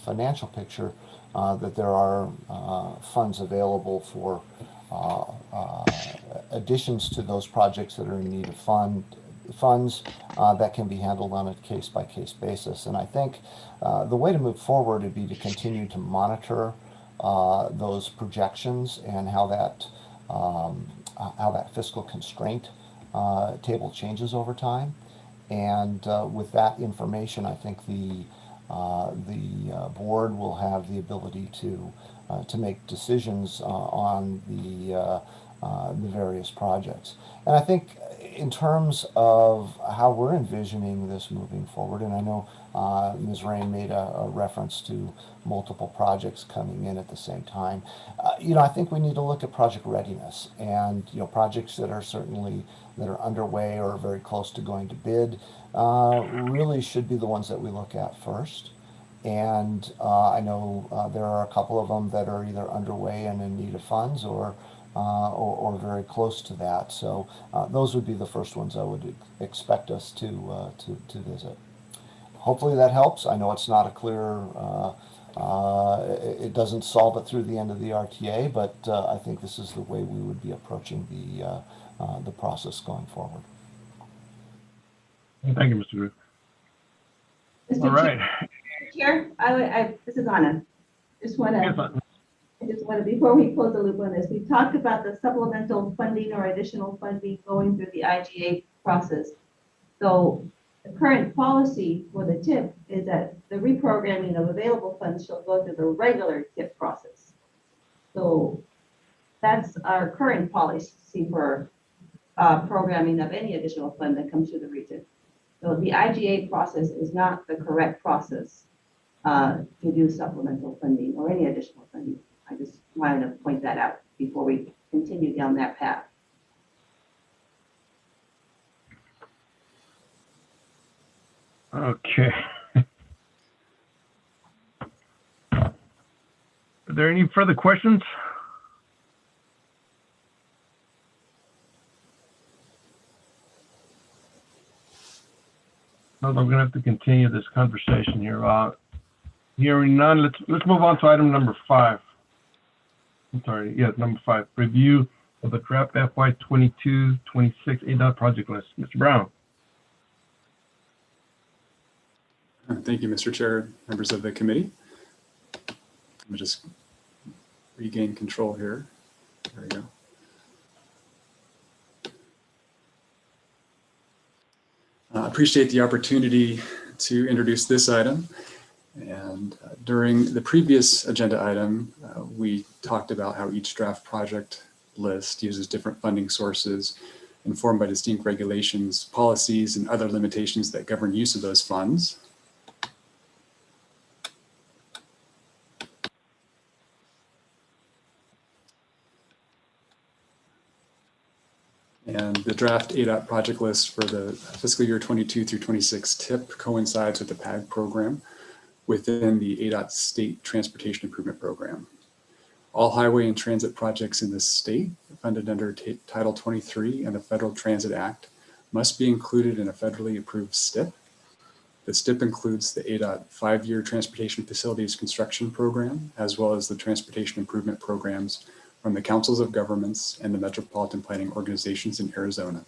Speaker 15: financial picture, that there are funds available for additions to those projects that are in need of funds that can be handled on a case-by-case basis. And I think the way to move forward would be to continue to monitor those projections and how that fiscal constraint table changes over time. And with that information, I think the board will have the ability to make decisions on the various projects. And I think in terms of how we're envisioning this moving forward, and I know Ms. Rain made a reference to multiple projects coming in at the same time. I think we need to look at project readiness, and projects that are underway or very close to going to bid really should be the ones that we look at first. And I know there are a couple of them that are either underway and in need of funds or very close to that. So those would be the first ones I would expect us to visit. Hopefully that helps. I know it's not a clear, it doesn't solve it through the end of the RTA, but I think this is the way we would be approaching the process going forward.
Speaker 11: Thank you, Mr. Groot.
Speaker 5: Mr.
Speaker 11: All right.
Speaker 5: Chair, this is Anna. I just want to, before we close the loop on this, we talked about the supplemental funding or additional funding going through the IGA process. So the current policy for the TIP is that the reprogramming of available funds shall go through the regular TIP process. So that's our current policy for programming of any additional fund that comes to the region. So the IGA process is not the correct process to do supplemental funding or any additional funding. I just wanted to point that out before we continue down that path.
Speaker 11: Okay. Are there any further questions? I'm going to have to continue this conversation here. Hearing none, let's move on to item number 5. I'm sorry, yes, number 5. Review for the draft FY 22-26 ADOT project list. Mr. Brown.
Speaker 4: Thank you, Mr. Chair, members of the committee. Let me just regain control here. There we go. Appreciate the opportunity to introduce this item. And during the previous agenda item, we talked about how each draft project list uses different funding sources informed by distinct regulations, policies, and other limitations that govern use of those funds. And the draft ADOT project list for the fiscal year 22 through 26 TIP coincides with the PAG program within the ADOT State Transportation Improvement Program. All highway and transit projects in the state funded under Title 23 and the Federal Transit Act must be included in a federally approved STIP. The STIP includes the ADOT 5-year Transportation Facilities Construction Program, as well as the Transportation Improvement Programs from the Councils of Governments and the Metropolitan Planning Organizations in Arizona.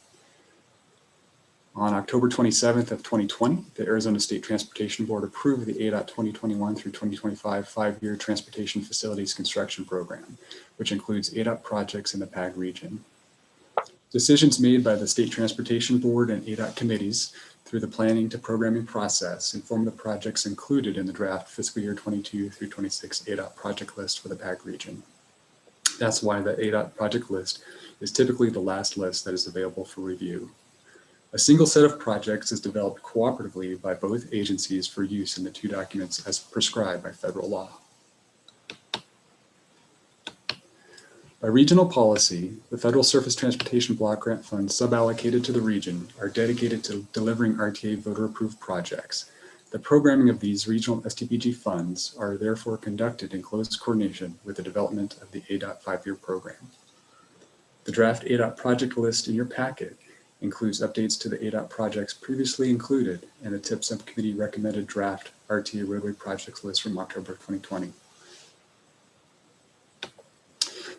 Speaker 4: On October 27th of 2020, the Arizona State Transportation Board approved the ADOT 2021 through 2025 5-year Transportation Facilities Construction Program, which includes ADOT projects in the PAG region. Decisions made by the State Transportation Board and ADOT committees through the planning to programming process inform the projects included in the draft fiscal year 22 through 26 ADOT project list for the PAG region. That's why the ADOT project list is typically the last list that is available for review. A single set of projects is developed cooperatively by both agencies for use in the two documents as prescribed by federal law. By regional policy, the Federal Surface Transportation Block Grant Funds suballocated to the region are dedicated to delivering RTA voter-approved projects. The programming of these regional STPG funds are therefore conducted in close coordination with the development of the ADOT 5-year program. The draft ADOT project list in your packet includes updates to the ADOT projects previously included in the TIP subcommittee recommended draft RTA roadway projects list from October 2020.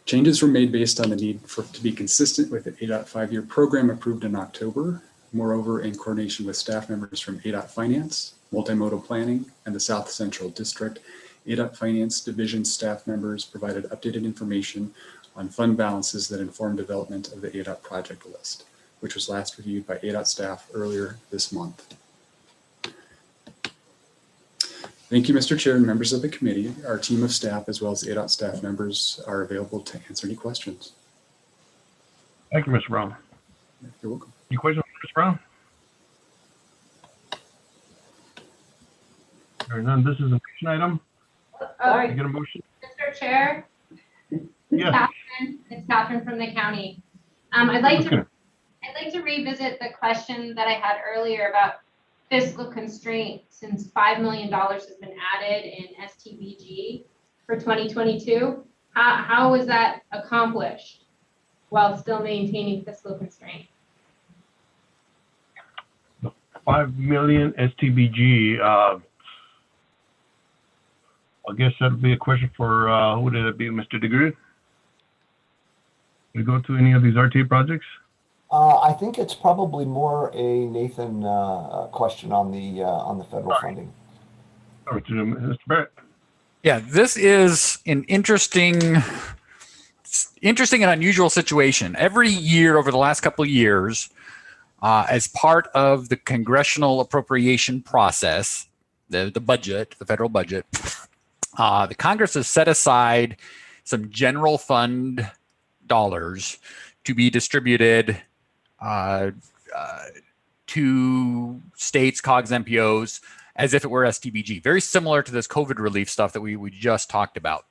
Speaker 4: Changes were made based on the need to be consistent with the ADOT 5-year program approved in October. Moreover, in coordination with staff members from ADOT Finance, Multimodal Planning, and the South Central District, ADOT Finance Division staff members provided updated information on fund balances that inform development of the ADOT project list, which was last reviewed by ADOT staff earlier this month. Thank you, Mr. Chair and members of the committee. Our team of staff, as well as ADOT staff members, are available to answer any questions.
Speaker 11: Thank you, Mr. Brown.
Speaker 4: You're welcome.
Speaker 11: Any questions for Mr. Brown? There are none. This is an action item.
Speaker 14: Sorry.
Speaker 11: Can I get a motion?
Speaker 14: Mr. Chair,
Speaker 11: Yes.
Speaker 14: it's Catherine from the county. I'd like to revisit the question that I had earlier about fiscal constraint, since $5 million has been added in STBG for 2022. How was that accomplished while still maintaining fiscal constraint?
Speaker 11: 5 million STBG. I guess that'd be a question for who would it be, Mr. DeGroot? We go to any of these RTA projects?
Speaker 15: I think it's probably more a Nathan question on the federal funding.
Speaker 11: Over to Mr. Barrett.
Speaker 16: Yeah, this is an interesting and unusual situation. Every year over the last couple of years, as part of the congressional appropriation process, the budget, the federal budget, the Congress has set aside some general fund dollars to be distributed to states, COGS, MPOs, as if it were STBG. Very similar to this COVID relief stuff that we just talked about.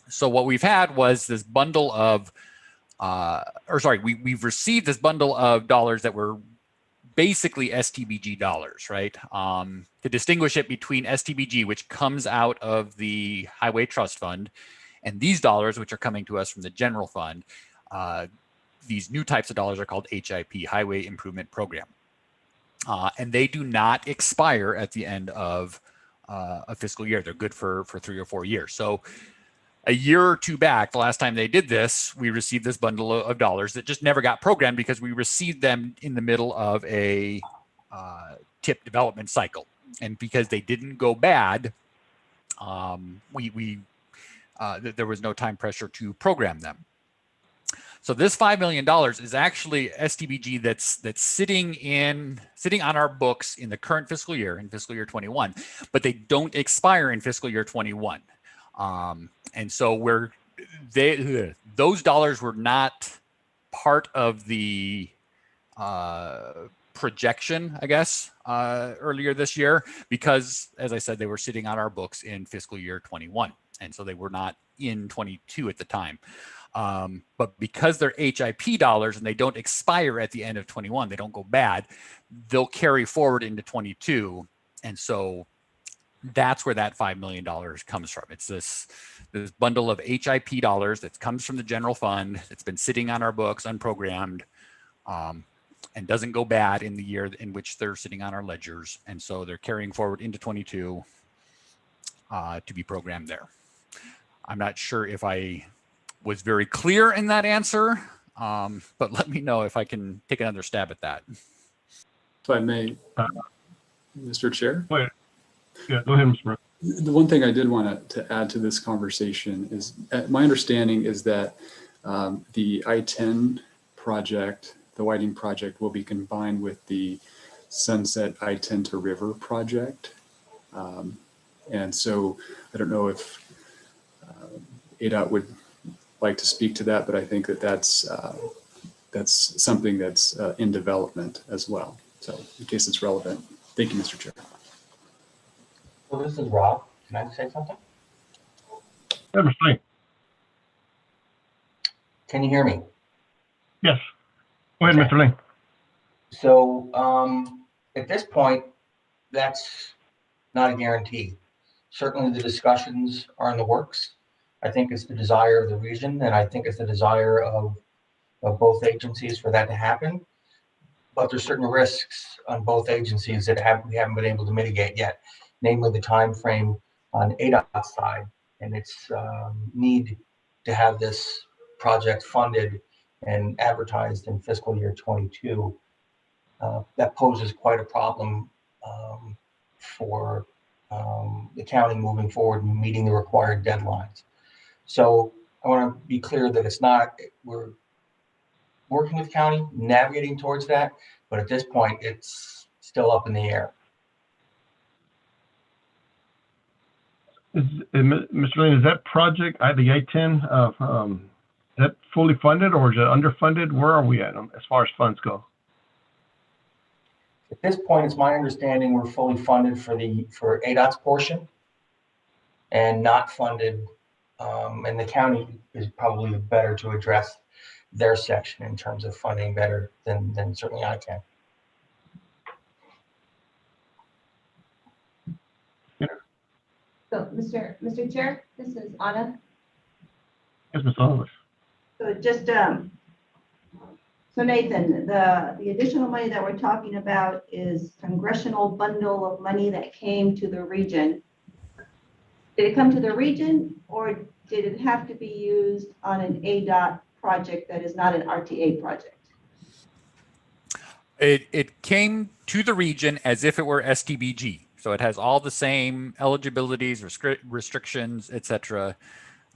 Speaker 16: So what we've had was this bundle of, we've received this bundle of dollars that were basically STBG dollars, right? To distinguish it between STBG, which comes out of the Highway Trust Fund, and these dollars, which are coming to us from the general fund. These new types of dollars are called HIP, Highway Improvement Program. And they do not expire at the end of a fiscal year. They're good for 3 or 4 years. So a year or two back, the last time they did this, we received this bundle of dollars that just never got programmed because we received them in the middle of a TIP development cycle. And because they didn't go bad, there was no time pressure to program them. So this $5 million is actually STBG that's sitting on our books in the current fiscal year, in fiscal year 21, but they don't expire in fiscal year 21. And so those dollars were not part of the projection, I guess, earlier this year, because, as I said, they were sitting on our books in fiscal year 21. And so they were not in 22 at the time. But because they're HIP dollars and they don't expire at the end of 21, they don't go bad, they'll carry forward into 22. And so that's where that $5 million comes from. It's this bundle of HIP dollars that comes from the general fund. It's been sitting on our books, unprogrammed, and doesn't go bad in the year in which they're sitting on our ledgers. And so they're carrying forward into 22 to be programmed there. I'm not sure if I was very clear in that answer, but let me know if I can take another stab at that.
Speaker 4: If I may, Mr. Chair?
Speaker 11: Yeah, go ahead, Mr. Brown.
Speaker 4: The one thing I did want to add to this conversation is, my understanding is that the I-10 project, the widening project, will be combined with the Sunset I-10 to River project. And so I don't know if ADOT would like to speak to that, but I think that that's something that's in development as well. So in case it's relevant. Thank you, Mr. Chair.
Speaker 10: So this is Rob. Can I say something?
Speaker 11: Yeah, Mr. Lee.
Speaker 10: Can you hear me?
Speaker 11: Yes. Go ahead, Mr. Lee.
Speaker 10: So at this point, that's not a guarantee. Certainly the discussions are in the works. I think it's the desire of the region, and I think it's the desire of both agencies for that to happen. But there's certain risks on both agencies that we haven't been able to mitigate yet, namely the time frame on ADOT's side and its need to have this project funded and advertised in fiscal year 22. That poses quite a problem for the county moving forward and meeting the required deadlines. So I want to be clear that it's not, we're working with county, navigating towards that, but at this point, it's still up in the air.
Speaker 11: Mr. Lane, is that project, the I-10, is that fully funded or is it underfunded? Where are we at as far as funds go?
Speaker 10: At this point, it's my understanding we're fully funded for ADOT's portion and not funded, and the county is probably better to address their section in terms of funding better than certainly I can.
Speaker 5: So, Mr. Chair, this is Anna.
Speaker 11: Yes, Ms. Oliver.
Speaker 5: So just, so Nathan, the additional money that we're talking about is congressional bundle of money that came to the region. Did it come to the region, or did it have to be used on an ADOT project that is not an RTA project?
Speaker 16: It came to the region as if it were STBG. So it has all the same eligibilities, restrictions, etc.,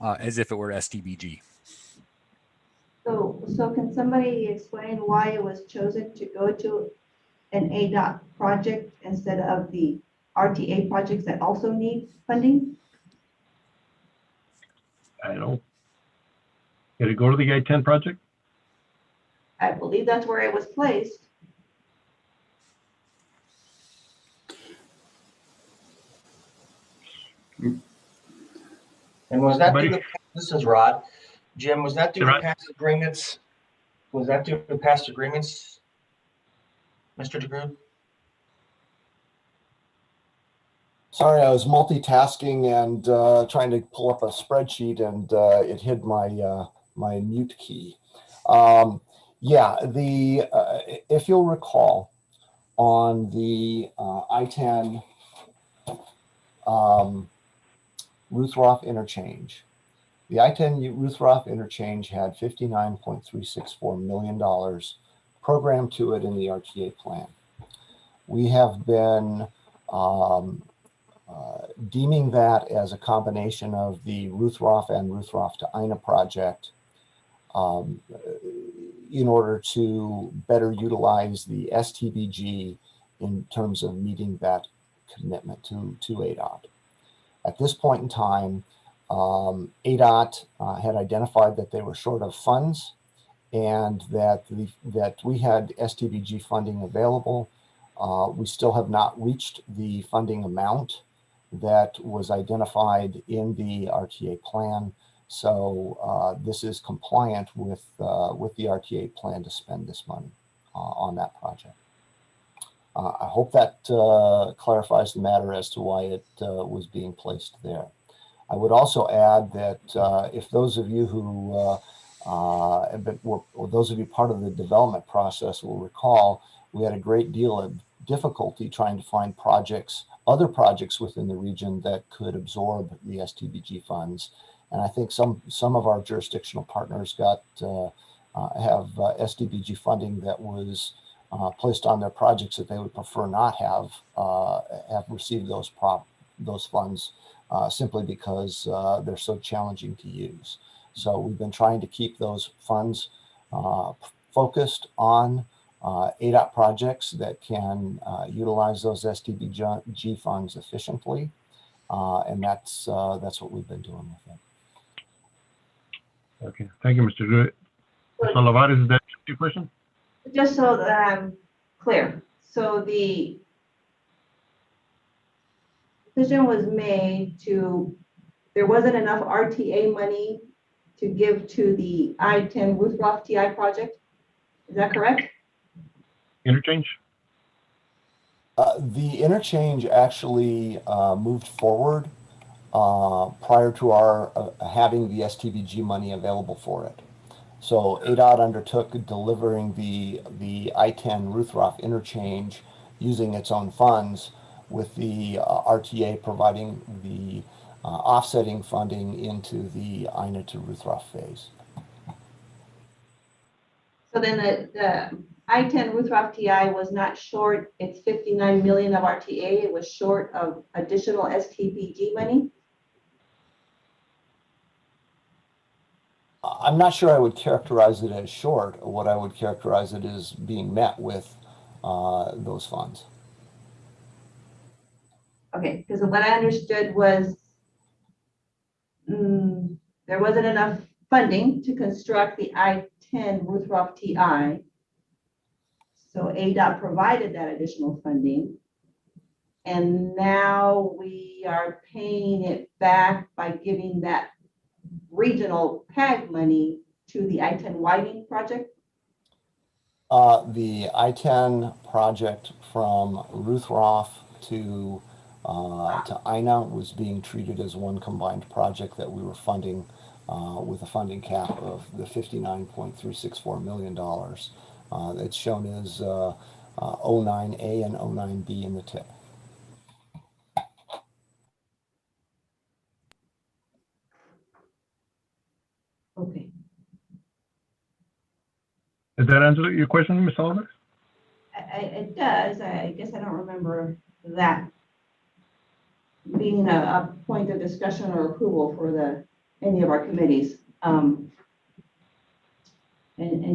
Speaker 16: as if it were STBG.
Speaker 5: So can somebody explain why it was chosen to go to an ADOT project instead of the RTA projects that also need funding?
Speaker 11: I don't. Did it go to the I-10 project?
Speaker 5: I believe that's where it was placed.
Speaker 10: And was that due to, this is Rod. Jim, was that due to past agreements? Was that due to past agreements, Mr. DeGrood?
Speaker 15: Sorry, I was multitasking and trying to pull up a spreadsheet, and it hid my my mute key. Yeah, if you'll recall, on the I-10 Ruth Roth interchange, The I-10 Ruth Roth interchange had $59.364 million programmed to it in the RTA plan. We have been deeming that as a combination of the Ruth Roth and Ruth Roth to Ina project in order to better utilize the STBG in terms of meeting that commitment to ADOT. At this point in time, ADOT had identified that they were short of funds and that we had STBG funding available. We still have not reached the funding amount that was identified in the RTA plan. So this is compliant with the RTA plan to spend this money on that project. I hope that clarifies the matter as to why it was being placed there. I would also add that if those of you who those of you part of the development process will recall, we had a great deal of difficulty trying to find other projects within the region that could absorb the STBG funds. And I think some of our jurisdictional partners have STBG funding that was placed on their projects that they would prefer not have received those funds simply because they're so challenging to use. So we've been trying to keep those funds focused on ADOT projects that can utilize those STBG funds efficiently, and that's what we've been doing with it.
Speaker 11: Okay, thank you, Mr. Good. Mr. Olivares, is that your question?
Speaker 5: Just so that I'm clear, so the decision was made there wasn't enough RTA money to give to the I-10 Ruth Roth TI project. Is that correct?
Speaker 11: Interchange?
Speaker 15: The interchange actually moved forward prior to our having the STBG money available for it. So ADOT undertook delivering the I-10 Ruth Roth interchange using its own funds, with the RTA providing the offsetting funding into the INA to Ruth Roth phase.
Speaker 5: So then the I-10 Ruth Roth TI was not short its 59 million of RTA, it was short of additional STBG money?
Speaker 15: I'm not sure I would characterize it as short. What I would characterize it as being met with those funds.
Speaker 5: Okay, because what I understood was there wasn't enough funding to construct the I-10 Ruth Roth TI. So ADOT provided that additional funding. And now we are paying it back by giving that regional PAG money to the I-10 widening project?
Speaker 15: The I-10 project from Ruth Roth to INA was being treated as one combined project that we were funding with a funding cap of the $59.364 million. It's shown as 09A and 09B in the tip.
Speaker 5: Okay.
Speaker 11: Does that answer your question, Ms. Oliver?
Speaker 5: It does. I guess I don't remember that being a point of discussion or approval for any of our committees. And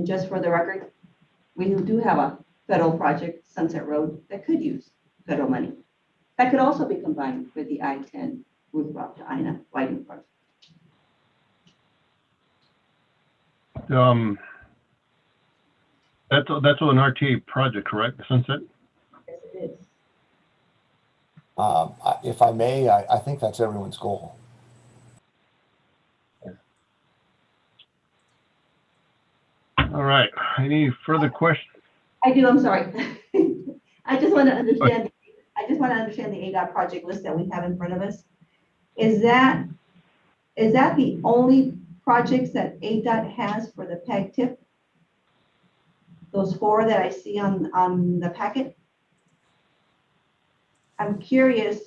Speaker 5: just for the record, we do have a federal project, Sunset Road, that could use federal money. That could also be combined with the I-10 Ruth Roth to INA widening project.
Speaker 11: That's an RTA project, correct, Sunset?
Speaker 5: Yes, it is.
Speaker 15: If I may, I think that's everyone's goal.
Speaker 11: All right. Any further questions?
Speaker 5: I do. I'm sorry. I just want to understand. I just want to understand the ADOT project list that we have in front of us. Is that the only projects that ADOT has for the PEG tip? Those 4 that I see on the packet? I'm curious,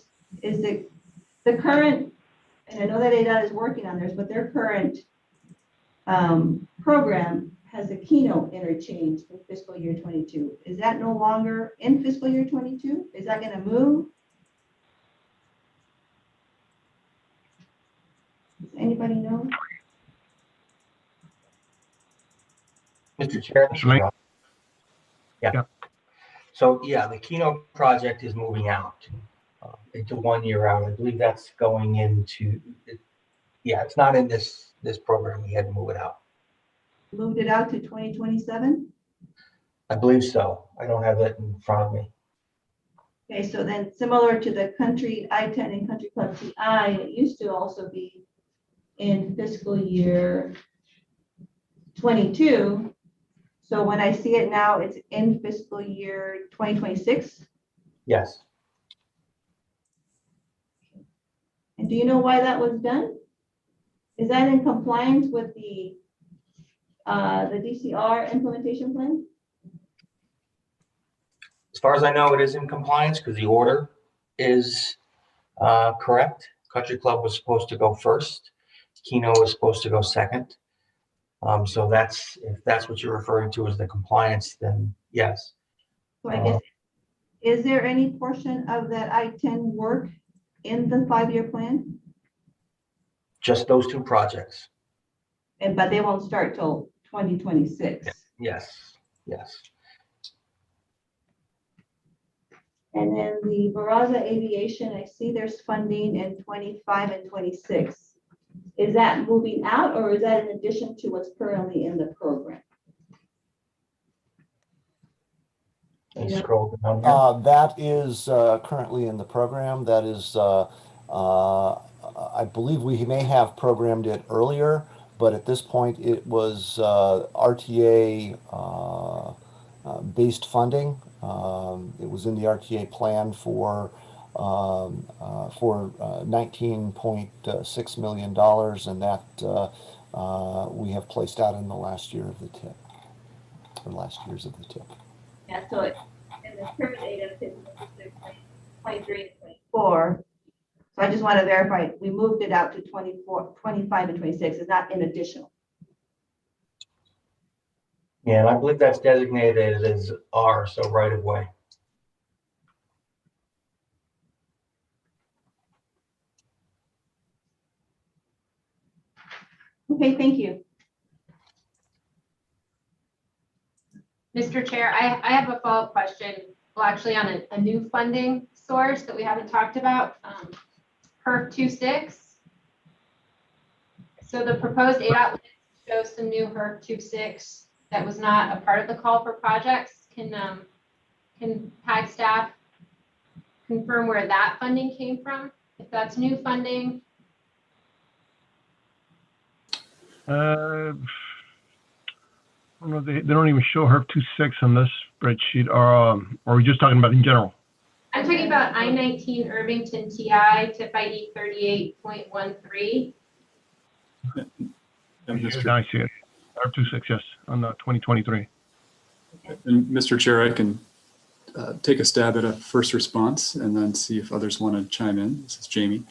Speaker 5: is the current and I know that ADOT is working on theirs, but their current program has a keynote interchange in fiscal year 22. Is that no longer in fiscal year 22? Is that going to move? Does anybody know?
Speaker 10: Mr. Chair, this is
Speaker 11: Shalane?
Speaker 10: Rob. Yeah.
Speaker 11: Yeah.
Speaker 10: So yeah, the keynote project is moving out into 1 year out. I believe that's going into, yeah, it's not in this program. We had to move it out.
Speaker 5: Moved it out to 2027?
Speaker 10: I believe so. I don't have it in front of me.
Speaker 5: Okay, so then similar to the Country I-10 and Country Club TI, it used to also be in fiscal year 22. So when I see it now, it's in fiscal year 2026.
Speaker 10: Yes.
Speaker 5: And do you know why that was done? Is that in compliance with the DCR implementation plan?
Speaker 10: As far as I know, it is in compliance because the order is correct. Country Club was supposed to go first. Keno was supposed to go second. So that's, if that's what you're referring to as the compliance, then yes.
Speaker 5: So I guess, is there any portion of that I-10 work in the 5-year plan?
Speaker 10: Just those two projects.
Speaker 5: But they won't start till 2026.
Speaker 10: Yes, yes.
Speaker 5: And then the Barraza Aviation, I see there's funding in 25 and 26. Is that moving out or is that in addition to what's currently in the program?
Speaker 10: Can you scroll down here?
Speaker 15: That is currently in the program. That is, I believe we may have programmed it earlier, but at this point it was RTA based funding. It was in the RTA plan for $19.6 million, and that we have placed out in the last year of the TIP, or last years of the TIP.
Speaker 5: Yeah, so it, in the current data, it's 23 and 24. So I just want to verify, we moved it out to 24, 25 and 26. It's not in additional.
Speaker 10: Yeah, and I believe that's designated as R, so right of way.
Speaker 5: Okay, thank you.
Speaker 14: Mr. Chair, I have a follow-up question, well, actually on a new funding source that we haven't talked about, HERF 26. So the proposed ADOT list shows some new HERF 26 that was not a part of the call for projects. Can PAG staff confirm where that funding came from? If that's new funding?
Speaker 11: I don't know, they don't even show HERF 26 on this spreadsheet, or are we just talking about in general?
Speaker 14: I'm talking about I-19 Irvington TI, TIP ID 38.13.
Speaker 11: I see it. HERF 26, yes, on the 2023.
Speaker 4: And Mr. Chair, I can take a stab at a first response and then see if others want to chime in. This is Jamie.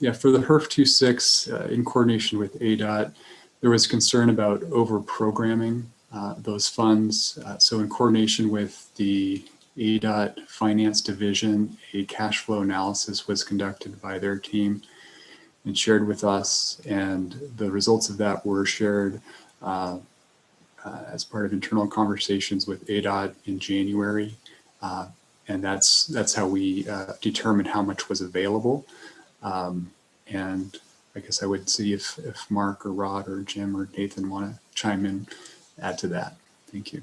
Speaker 4: Yeah, for the HERF 26, in coordination with ADOT, there was concern about over-programming those funds. So in coordination with the ADOT Finance Division, a cash flow analysis was conducted by their team and shared with us. And the results of that were shared as part of internal conversations with ADOT in January. And that's how we determined how much was available. And I guess I would see if Mark or Rod or Jim or Nathan want to chime in, add to that. Thank you.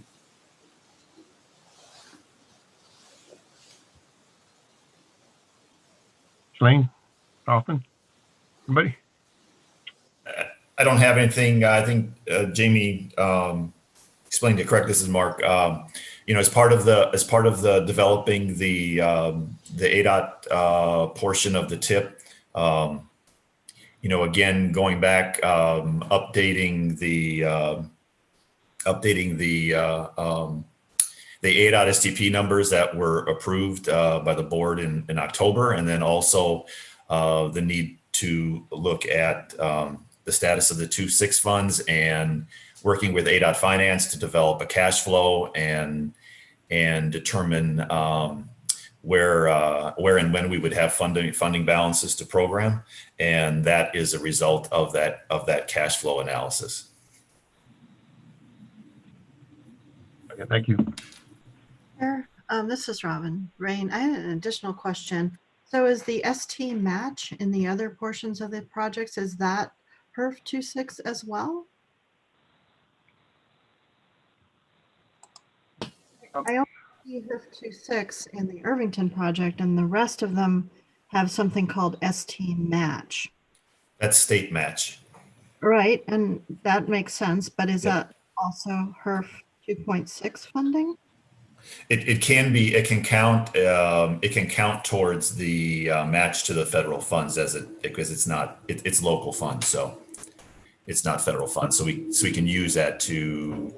Speaker 11: Shalane, Hoffman, anybody?
Speaker 6: I don't have anything. I think Jamie explained it correct. This is Mark. As part of the developing the ADOT portion of the TIP, again, going back, updating the ADOT STP numbers that were approved by the board in October, and then also the need to look at the status of the 2.6 funds and working with ADOT Finance to develop a cash flow and determine where and when we would have funding balances to program, and that is a result of that cash flow analysis.
Speaker 11: Okay, thank you.
Speaker 13: Chair, this is Robin Rain. I had an additional question. So is the ST match in the other portions of the projects, is that HERF 2.6 as well? I only see HERF 2.6 in the Irvington project, and the rest of them have something called ST match.
Speaker 6: That's state match.
Speaker 13: Right, and that makes sense, but is
Speaker 6: Yep.
Speaker 13: that also HERF 2.6 funding?
Speaker 6: It can be. It can count. It can count towards the match to the federal funds because it's not. It's local funds, so it's not federal funds. So we can use that to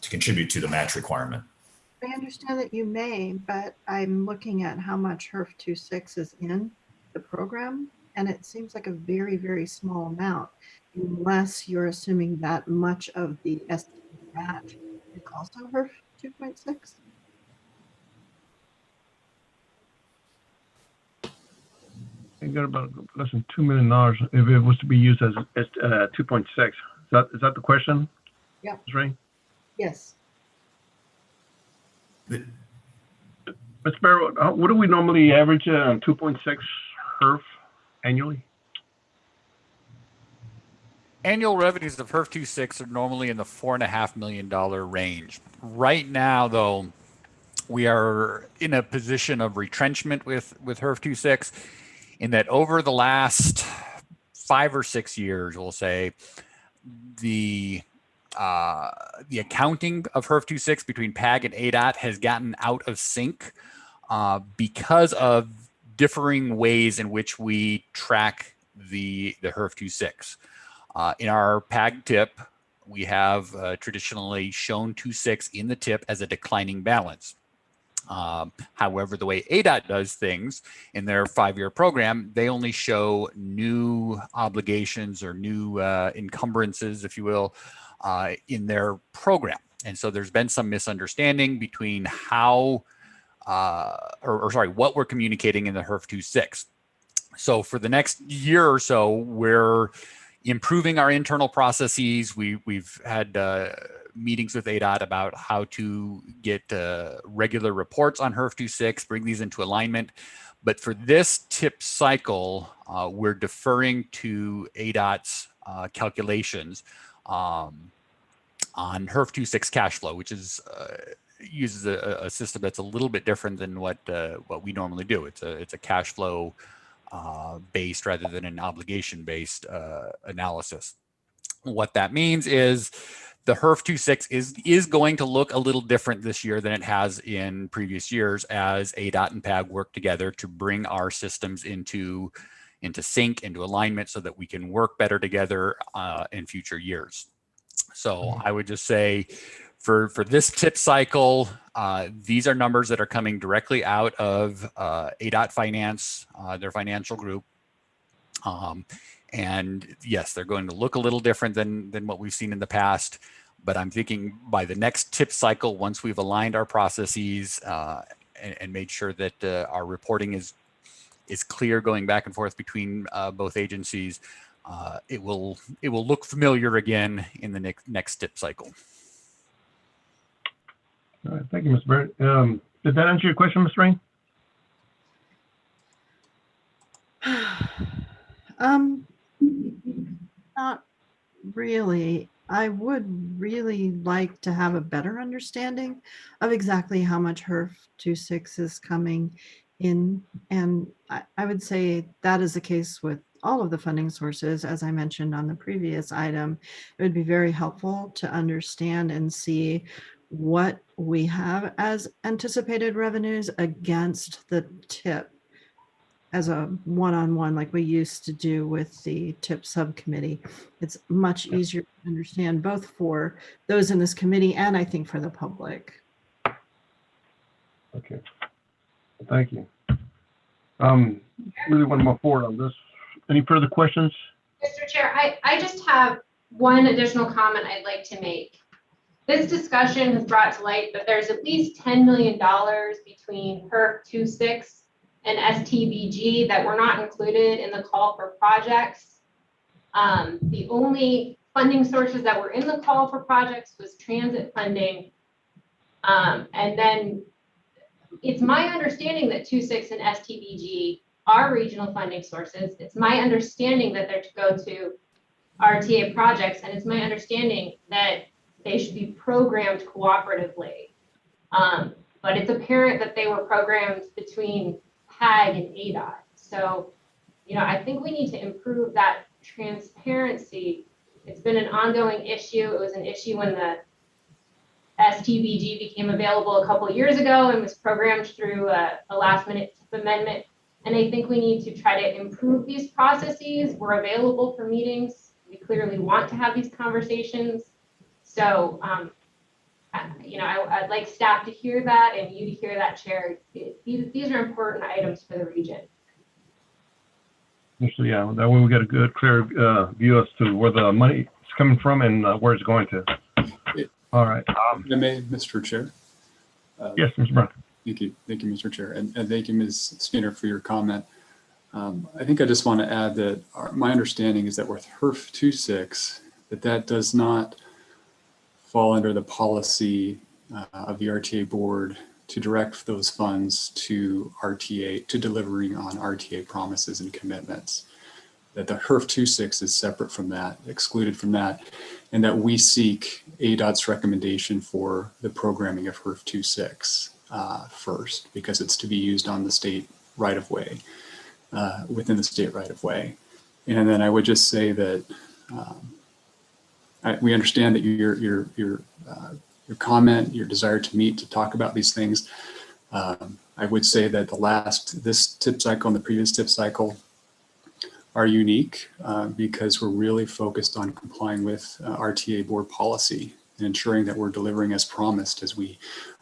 Speaker 6: contribute to the match requirement.
Speaker 13: I understand that you may, but I'm looking at how much HERF 2.6 is in the program, and it seems like a very, very small amount, unless you're assuming that much of the ST match is also HERF 2.6.
Speaker 11: I got about less than $2 million if it was to be used as 2.6. Is that the question?
Speaker 13: Yeah.
Speaker 11: Ms. Ray?
Speaker 13: Yes.
Speaker 11: Mr. Barrow, what do we normally average 2.6 HERF annually?
Speaker 16: Annual revenues of HERF 2.6 are normally in the $4.5 million range. Right now, though, we are in a position of retrenchment with HERF 2.6 in that over the last 5 or 6 years, we'll say, the accounting of HERF 2.6 between PAG and ADOT has gotten out of sync because of differing ways in which we track the HERF 2.6. In our PAG tip, we have traditionally shown 2.6 in the tip as a declining balance. However, the way ADOT does things in their 5-year program, they only show new obligations or new encumbrances, if you will, in their program. And so there's been some misunderstanding between how, what we're communicating in the HERF 2.6. So for the next year or so, we're improving our internal processes. We've had meetings with ADOT about how to get regular reports on HERF 2.6, bring these into alignment. But for this tip cycle, we're deferring to ADOT's calculations on HERF 2.6 cash flow, which is uses a system that's a little bit different than what we normally do. It's a cash flow based rather than an obligation based analysis. What that means is the HERF 2.6 is going to look a little different this year than it has in previous years as ADOT and PAG work together to bring our systems into sync, into alignment, so that we can work better together in future years. So I would just say for this tip cycle, these are numbers that are coming directly out of ADOT Finance, their financial group. And yes, they're going to look a little different than what we've seen in the past. But I'm thinking by the next tip cycle, once we've aligned our processes and made sure that our reporting is clear going back and forth between both agencies, it will look familiar again in the next tip cycle.
Speaker 11: All right, thank you, Mr. Barrett. Did that answer your question, Ms. Rain?
Speaker 13: Not really. I would really like to have a better understanding of exactly how much HERF 2.6 is coming in. And I would say that is the case with all of the funding sources. As I mentioned on the previous item, it would be very helpful to understand and see what we have as anticipated revenues against the tip as a one-on-one like we used to do with the TIP subcommittee. It's much easier to understand both for those in this committee and I think for the public.
Speaker 11: Okay, thank you. really want to move forward on this. Any further questions?
Speaker 14: Mr. Chair, I just have one additional comment I'd like to make. This discussion has brought to light that there's at least $10 million between HERF 26 and STBG that were not included in the call for projects. The only funding sources that were in the call for projects was transit funding. And then it's my understanding that 26 and STBG are regional funding sources. It's my understanding that they're to go to RTA projects, and it's my understanding that they should be programmed cooperatively. But it's apparent that they were programmed between PAG and ADOT. So, I think we need to improve that transparency. It's been an ongoing issue. It was an issue when the STBG became available a couple of years ago and was programmed through a last-minute amendment. And I think we need to try to improve these processes. We're available for meetings. We clearly want to have these conversations. So, I'd like staff to hear that and you to hear that, Chair. These are important items for the region.
Speaker 11: So yeah, that way we get a good, clear view as to where the money is coming from and where it's going to. All right.
Speaker 4: If I may, Mr. Chair.
Speaker 11: Yes, Mr. Brown.
Speaker 4: Thank you, Mr. Chair, and thank you, Ms. Skinner, for your comment. I think I just want to add that my understanding is that with HERF 26, that does not fall under the policy of the RTA board to direct those funds to RTA, to delivering on RTA promises and commitments. That the HERF 26 is separate from that, excluded from that, and that we seek ADOT's recommendation for the programming of HERF 26 first, because it's to be used on the state right-of-way, within the state right-of-way. And then I would just say that we understand that your comment, your desire to meet, to talk about these things. I would say that this tip cycle and the previous tip cycle are unique because we're really focused on complying with RTA board policy and ensuring that we're delivering as promised as we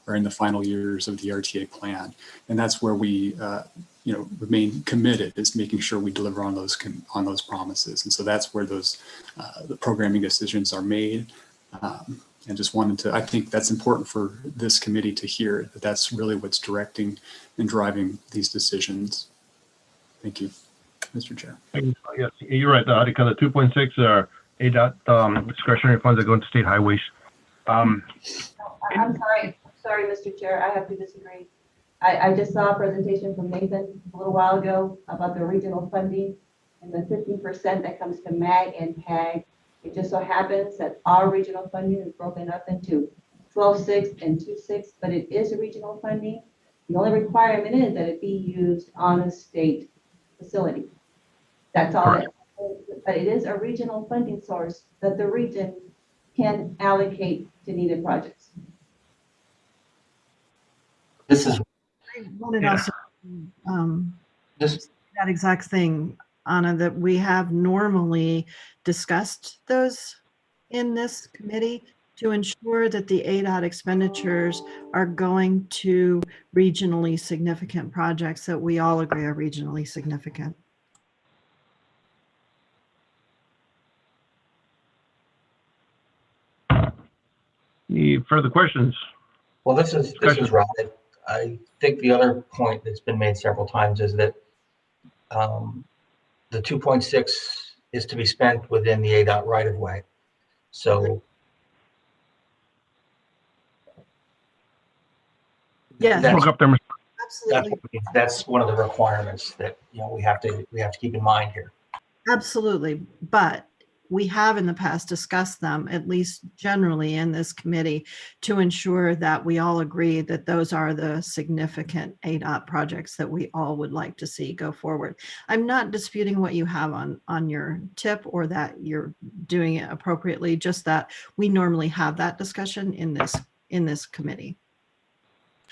Speaker 4: are in the final years of the RTA plan. And that's where we remain committed, is making sure we deliver on those promises. And so that's where those the programming decisions are made. And just wanted to, I think that's important for this committee to hear, that that's really what's directing and driving these decisions. Thank you, Mr. Chair.
Speaker 11: Yes, you're right. The 2.6 are ADOT discretionary funds that go into state highways.
Speaker 5: I'm sorry, Mr. Chair, I have to disagree. I just saw a presentation from Nathan a little while ago about the regional funding and the 50% that comes to MAG and PAG. It just so happens that our regional funding is broken up into 12.6 and 2.6, but it is a regional funding. The only requirement is that it be used on a state facility. That's all. But it is a regional funding source that the region can allocate to needed projects.
Speaker 10: This is
Speaker 13: I wanted also that exact thing, Anna, that we have normally discussed those in this committee to ensure that the ADOT expenditures are going to regionally significant projects that we all agree are regionally significant.
Speaker 11: Any further questions?
Speaker 10: Well, this is Rod. I think the other point that's been made several times is that the 2.6 is to be spent within the ADOT right of way. So
Speaker 13: yeah,
Speaker 10: that's one of the requirements that we have to keep in mind here.
Speaker 13: Absolutely, but we have in the past discussed them, at least generally in this committee, to ensure that we all agree that those are the significant ADOT projects that we all would like to see go forward. I'm not disputing what you have on your tip or that you're doing it appropriately, just that we normally have that discussion in this committee.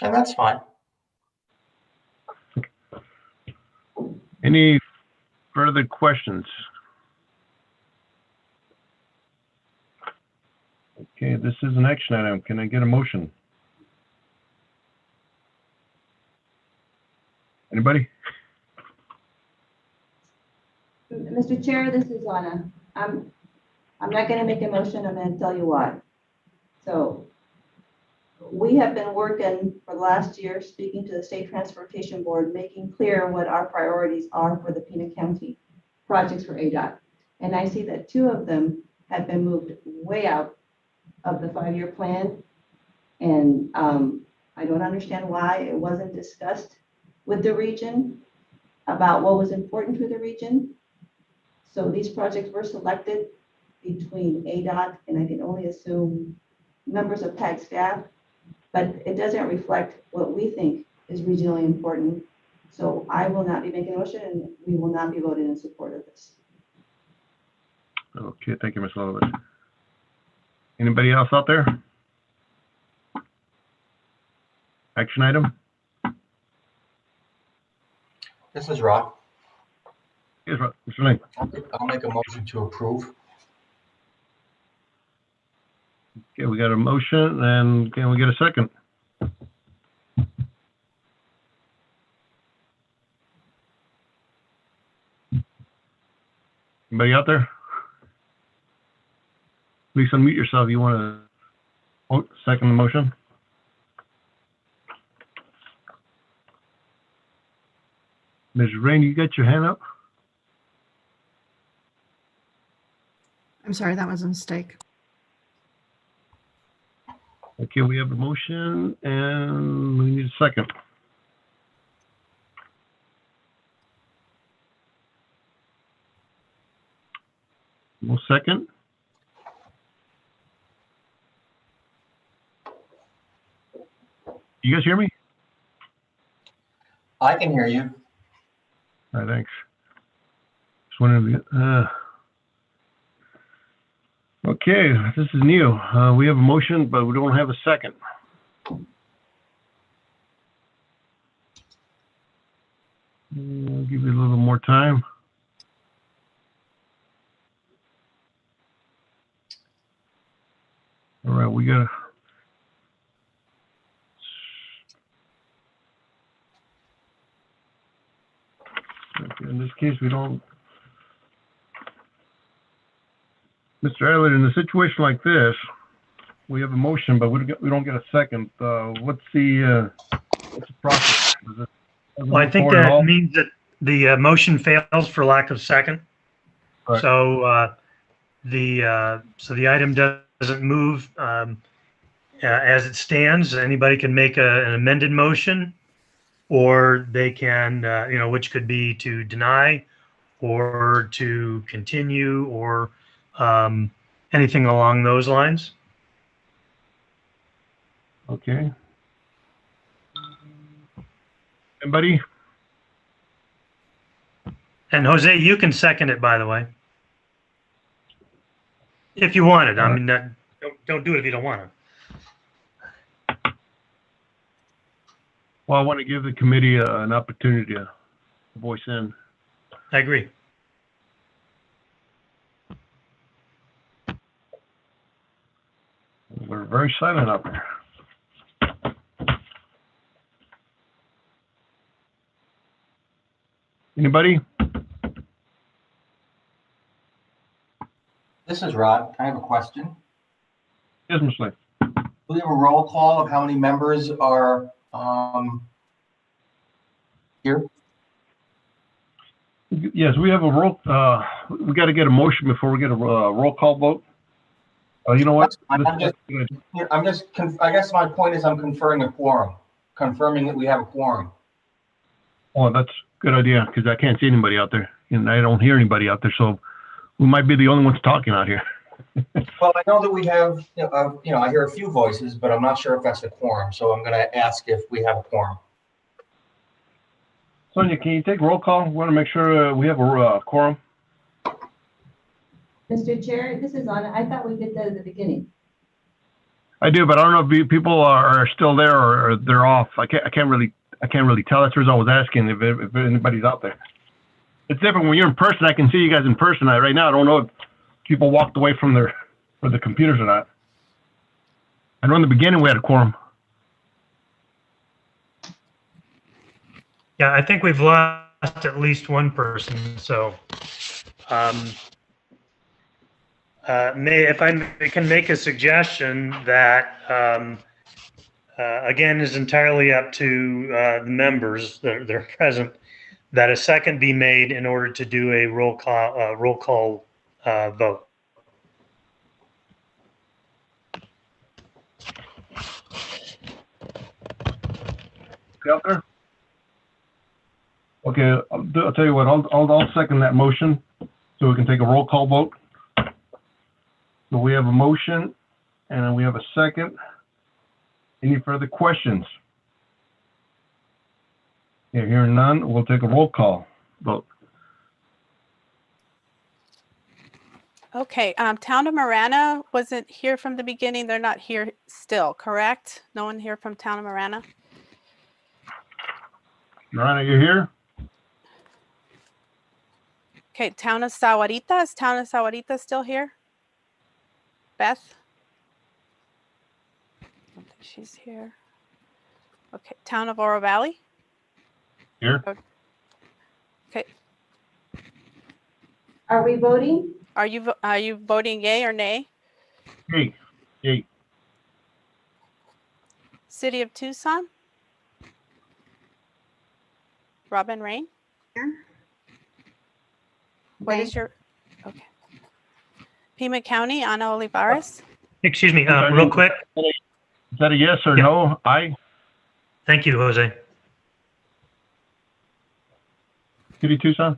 Speaker 10: And that's fine.
Speaker 11: Any further questions? Okay, this is an action item. Can I get a motion? Anybody?
Speaker 5: Mr. Chair, this is Anna. I'm not going to make a motion. I'm going to tell you why. So we have been working for the last year, speaking to the State Transportation Board, making clear what our priorities are for the Pima County projects for ADOT. And I see that 2 of them have been moved way out of the 5-year plan. And I don't understand why it wasn't discussed with the region about what was important to the region. So these projects were selected between ADOT and I can only assume members of PAG staff, but it doesn't reflect what we think is regionally important. So I will not be making a motion and we will not be voting in support of this.
Speaker 11: Okay, thank you, Ms. Lovett. Anybody else out there? Action item?
Speaker 10: This is Rod.
Speaker 11: Yes, Mr. Lane.
Speaker 10: I'll make a motion to approve.
Speaker 11: Okay, we got a motion, and can we get a second? Anybody out there? Please unmute yourself. You want to second the motion? Ms. Rain, you got your hand up?
Speaker 13: I'm sorry, that was a mistake.
Speaker 11: Okay, we have a motion and we need a second. No second. You guys hear me?
Speaker 10: I can hear you.
Speaker 11: All right, thanks. Just wondering if okay, this is new. We have a motion, but we don't have a second. I'll give you a little more time. All right, we got in this case, we don't. Mr. Elliott, in a situation like this, we have a motion, but we don't get a second. What's the process?
Speaker 17: Well, I think that means that the motion fails for lack of second.
Speaker 11: Right.
Speaker 17: So the item doesn't move as it stands. Anybody can make an amended motion, or they can, which could be to deny, or to continue, or anything along those lines.
Speaker 11: Okay. Anybody?
Speaker 17: And Jose, you can second it, by the way, if you want it. I mean, don't do it if you don't want to.
Speaker 11: Well, I want to give the committee an opportunity to voice in.
Speaker 17: I agree.
Speaker 11: We're very silent out there. Anybody?
Speaker 10: This is Rod. I have a question.
Speaker 11: Yes, Mr. Lane.
Speaker 10: Do we have a roll call of how many members are here?
Speaker 11: Yes, we have a roll. We got to get a motion before we get a roll call vote. You know what?
Speaker 10: I guess my point is I'm conferring a quorum, confirming that we have a quorum.
Speaker 11: Oh, that's a good idea, because I can't see anybody out there, and I don't hear anybody out there, so we might be the only ones talking out here.
Speaker 10: Well, I know that we have, I hear a few voices, but I'm not sure if that's a quorum, so I'm going to ask if we have a quorum.
Speaker 11: Sonia, can you take roll call? We want to make sure we have a quorum.
Speaker 5: Mr. Chair, this is Anna. I thought we did that at the beginning.
Speaker 11: I do, but I don't know if people are still there or they're off. I can't really tell. That's the reason I was asking if anybody's out there. It's different when you're in person. I can see you guys in person. Right now, I don't know if people walked away from the computers or not. I know in the beginning we had a quorum.
Speaker 17: Yeah, I think we've lost at least one person. So If I can make a suggestion that, again, is entirely up to the members that are present, that a second be made in order to do a roll call vote.
Speaker 11: Out there? Okay, I'll tell you what, I'll second that motion so we can take a roll call vote. So we have a motion and we have a second. Any further questions? Yeah, hearing none, we'll take a roll call vote.
Speaker 2: Okay, Town of Marana wasn't here from the beginning. They're not here still, correct? No one here from Town of Marana?
Speaker 11: Marana, you here?
Speaker 2: Okay, Town of Sahuarita, is Town of Sahuarita still here? Beth? I don't think she's here. Okay, Town of Oro Valley?
Speaker 11: Here.
Speaker 2: Okay,
Speaker 5: Are we voting?
Speaker 2: are you voting yay or nay?
Speaker 11: Yay. Yay.
Speaker 2: City of Tucson? Robin Rain?
Speaker 13: Here.
Speaker 2: What is your, okay. Pima County, Ana Olivares?
Speaker 17: Excuse me,
Speaker 11: Okay.
Speaker 17: real quick.
Speaker 11: Is that a yes or
Speaker 17: Yeah.
Speaker 11: no? Aye.
Speaker 17: Thank you, Jose.
Speaker 11: City Tucson?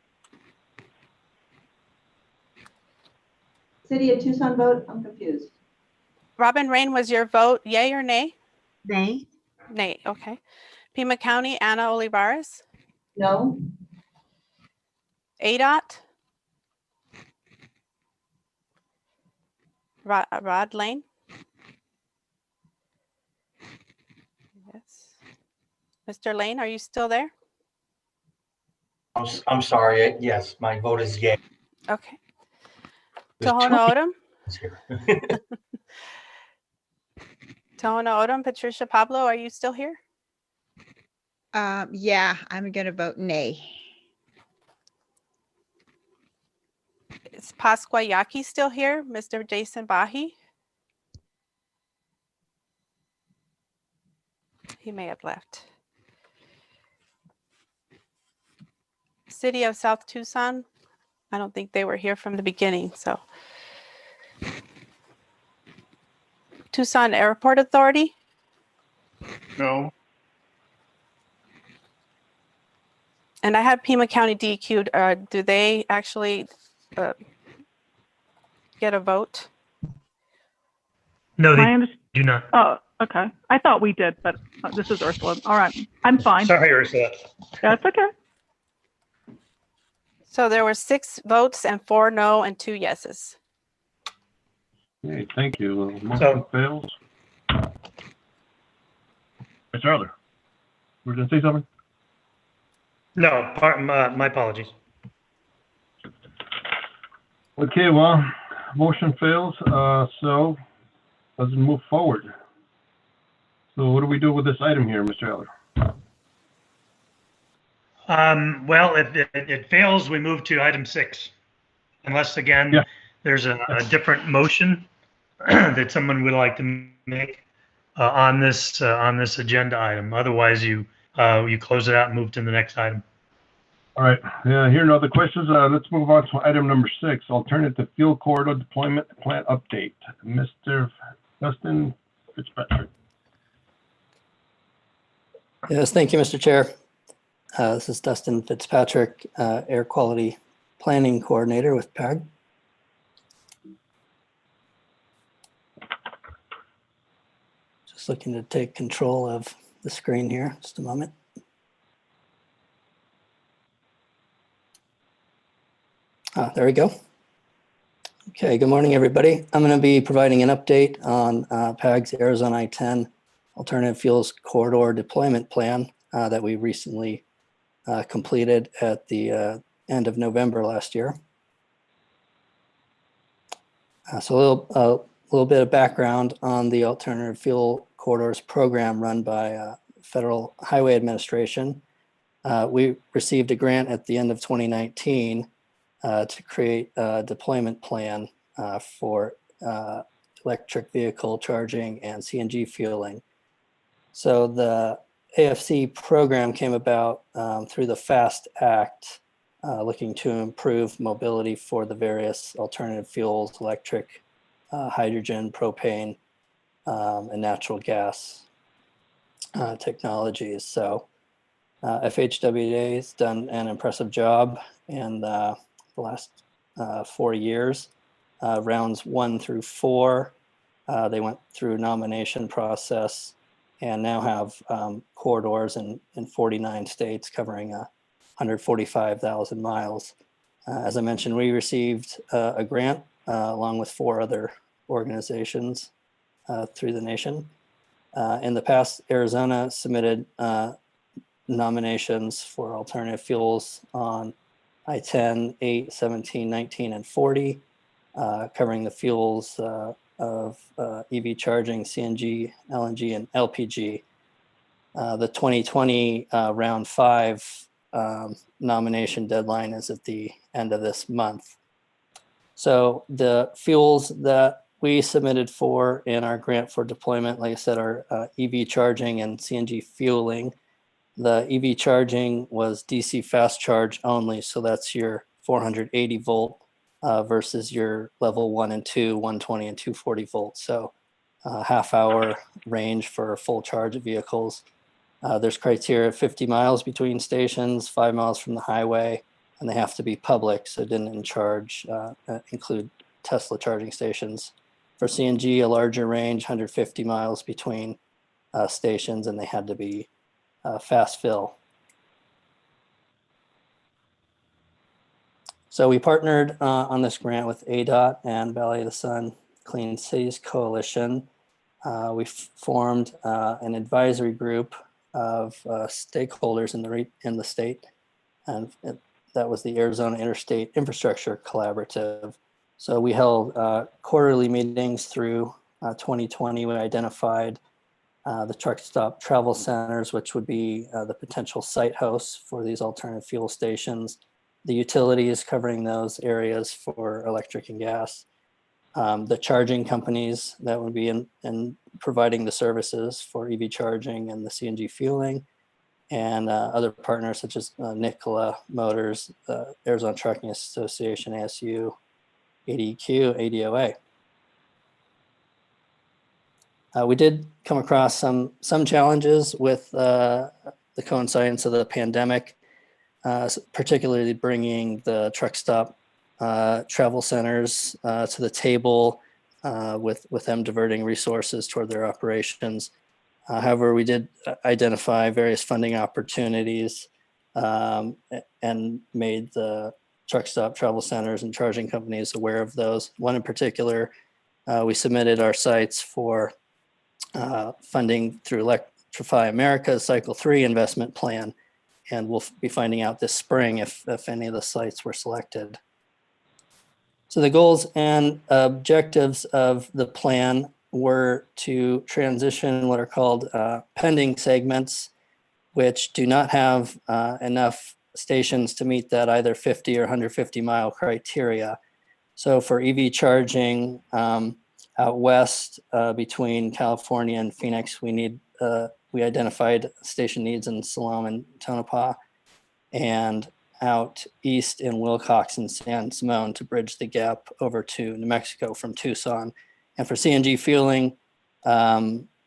Speaker 5: City of Tucson vote? I'm confused.
Speaker 2: Robin Rain, was your vote yay or nay?
Speaker 13: Nay.
Speaker 2: Nay, okay. Pima County, Ana Olivares?
Speaker 5: No?
Speaker 2: ADOT? Rod Lane? Yes. Mr. Lane, are you still there?
Speaker 10: I'm sorry. Yes, my vote is yay.
Speaker 2: Okay.
Speaker 10: There's two
Speaker 2: Tohono O'odham?
Speaker 10: here.
Speaker 2: Tohono O'odham, Patricia Pablo, are you still here?
Speaker 7: Yeah, I'm gonna vote nay.
Speaker 2: Is Pascua Yaqui still here? Mr. Jason Bahi? He may have left. City of South Tucson? I don't think they were here from the beginning, so. Tucson Airport Authority?
Speaker 8: No.
Speaker 2: And I have Pima County DQ'd. Do they actually get a vote?
Speaker 17: No, they
Speaker 3: My
Speaker 17: do not.
Speaker 3: Oh, okay. I thought we did, but this is Ursula. All right. I'm fine.
Speaker 17: Sorry, Ursula.
Speaker 3: That's okay.
Speaker 2: So there were 6 votes and 4 no and 2 yeses.
Speaker 11: Okay, thank you. Motion
Speaker 17: So-
Speaker 11: fails. Mr. Arler, were you gonna say something?
Speaker 17: No, my apologies.
Speaker 11: Okay, well, motion fails, so doesn't move forward. So what do we do with this item here, Mr. Eller?
Speaker 17: Well, if it fails, we move to item 6. Unless, again,
Speaker 11: Yeah.
Speaker 17: there's a different motion that someone would like to make on this agenda item. Otherwise, you close it out and move to the next item.
Speaker 11: All right, yeah, here are no other questions. Let's move on to item number 6, alternative fuel corridor deployment plan update. Mr. Dustin Fitzpatrick.
Speaker 18: Yes, thank you, Mr. Chair. This is Dustin Fitzpatrick, Air Quality Planning Coordinator with PAG. Just looking to take control of the screen here, just a moment. There we go. Okay, good morning, everybody. I'm going to be providing an update on PAG's Arizona I-10 Alternative Fuels Corridor Deployment Plan that we recently completed at the end of November last year. So a little bit of background on the Alternative Fuel Corridors program run by Federal Highway Administration. We received a grant at the end of 2019 to create a deployment plan for electric vehicle charging and CNG fueling. So the AFC program came about through the FAST Act, looking to improve mobility for the various alternative fuels, electric, hydrogen, propane, and natural gas technologies. So FHWA has done an impressive job in the last 4 years. Rounds 1 through 4, they went through nomination process and now have corridors in 49 states covering 145,000 miles. As I mentioned, we received a grant along with 4 other organizations through the nation. In the past, Arizona submitted nominations for alternative fuels on I-10, 8, 17, 19, and 40, covering the fuels of EV charging, CNG, LNG, and LPG. The 2020 round 5 nomination deadline is at the end of this month. So the fuels that we submitted for in our grant for deployment, like I said, are EV charging and CNG fueling. The EV charging was DC fast charge only, so that's your 480 volt versus your level 1 and 2, 120 and 240 volts. So half-hour range for full charge of vehicles. There's criteria of 50 miles between stations, 5 miles from the highway, and they have to be public, so it didn't include Tesla charging stations. For CNG, a larger range, 150 miles between stations, and they had to be fast fill. So we partnered on this grant with ADOT and Valley of the Sun Clean Cities Coalition. We formed an advisory group of stakeholders in the state, and that was the Arizona Interstate Infrastructure Collaborative. So we held quarterly meetings through 2020. We identified the truck stop travel centers, which would be the potential site hosts for these alternative fuel stations, the utilities covering those areas for electric and gas, the charging companies that would be in providing the services for EV charging and the CNG fueling, and other partners such as Nikola Motors, Arizona Trucking Association, ASU, ADEQ, ADOA. We did come across some challenges with the coincidence of the pandemic, particularly bringing the truck stop travel centers to the table with them diverting resources toward their operations. However, we did identify various funding opportunities and made the truck stop travel centers and charging companies aware of those. One in particular, we submitted our sites for funding through Electrify America's Cycle 3 investment plan, and we'll be finding out this spring if any of the sites were selected. So the goals and objectives of the plan were to transition what are called pending segments, which do not have enough stations to meet that either 50 or 150 mile criteria. So for EV charging out west between California and Phoenix, we identified station needs in Siloam and Tonopah, and out east in Wilcox and San Simon to bridge the gap over to New Mexico from Tucson. And for CNG fueling,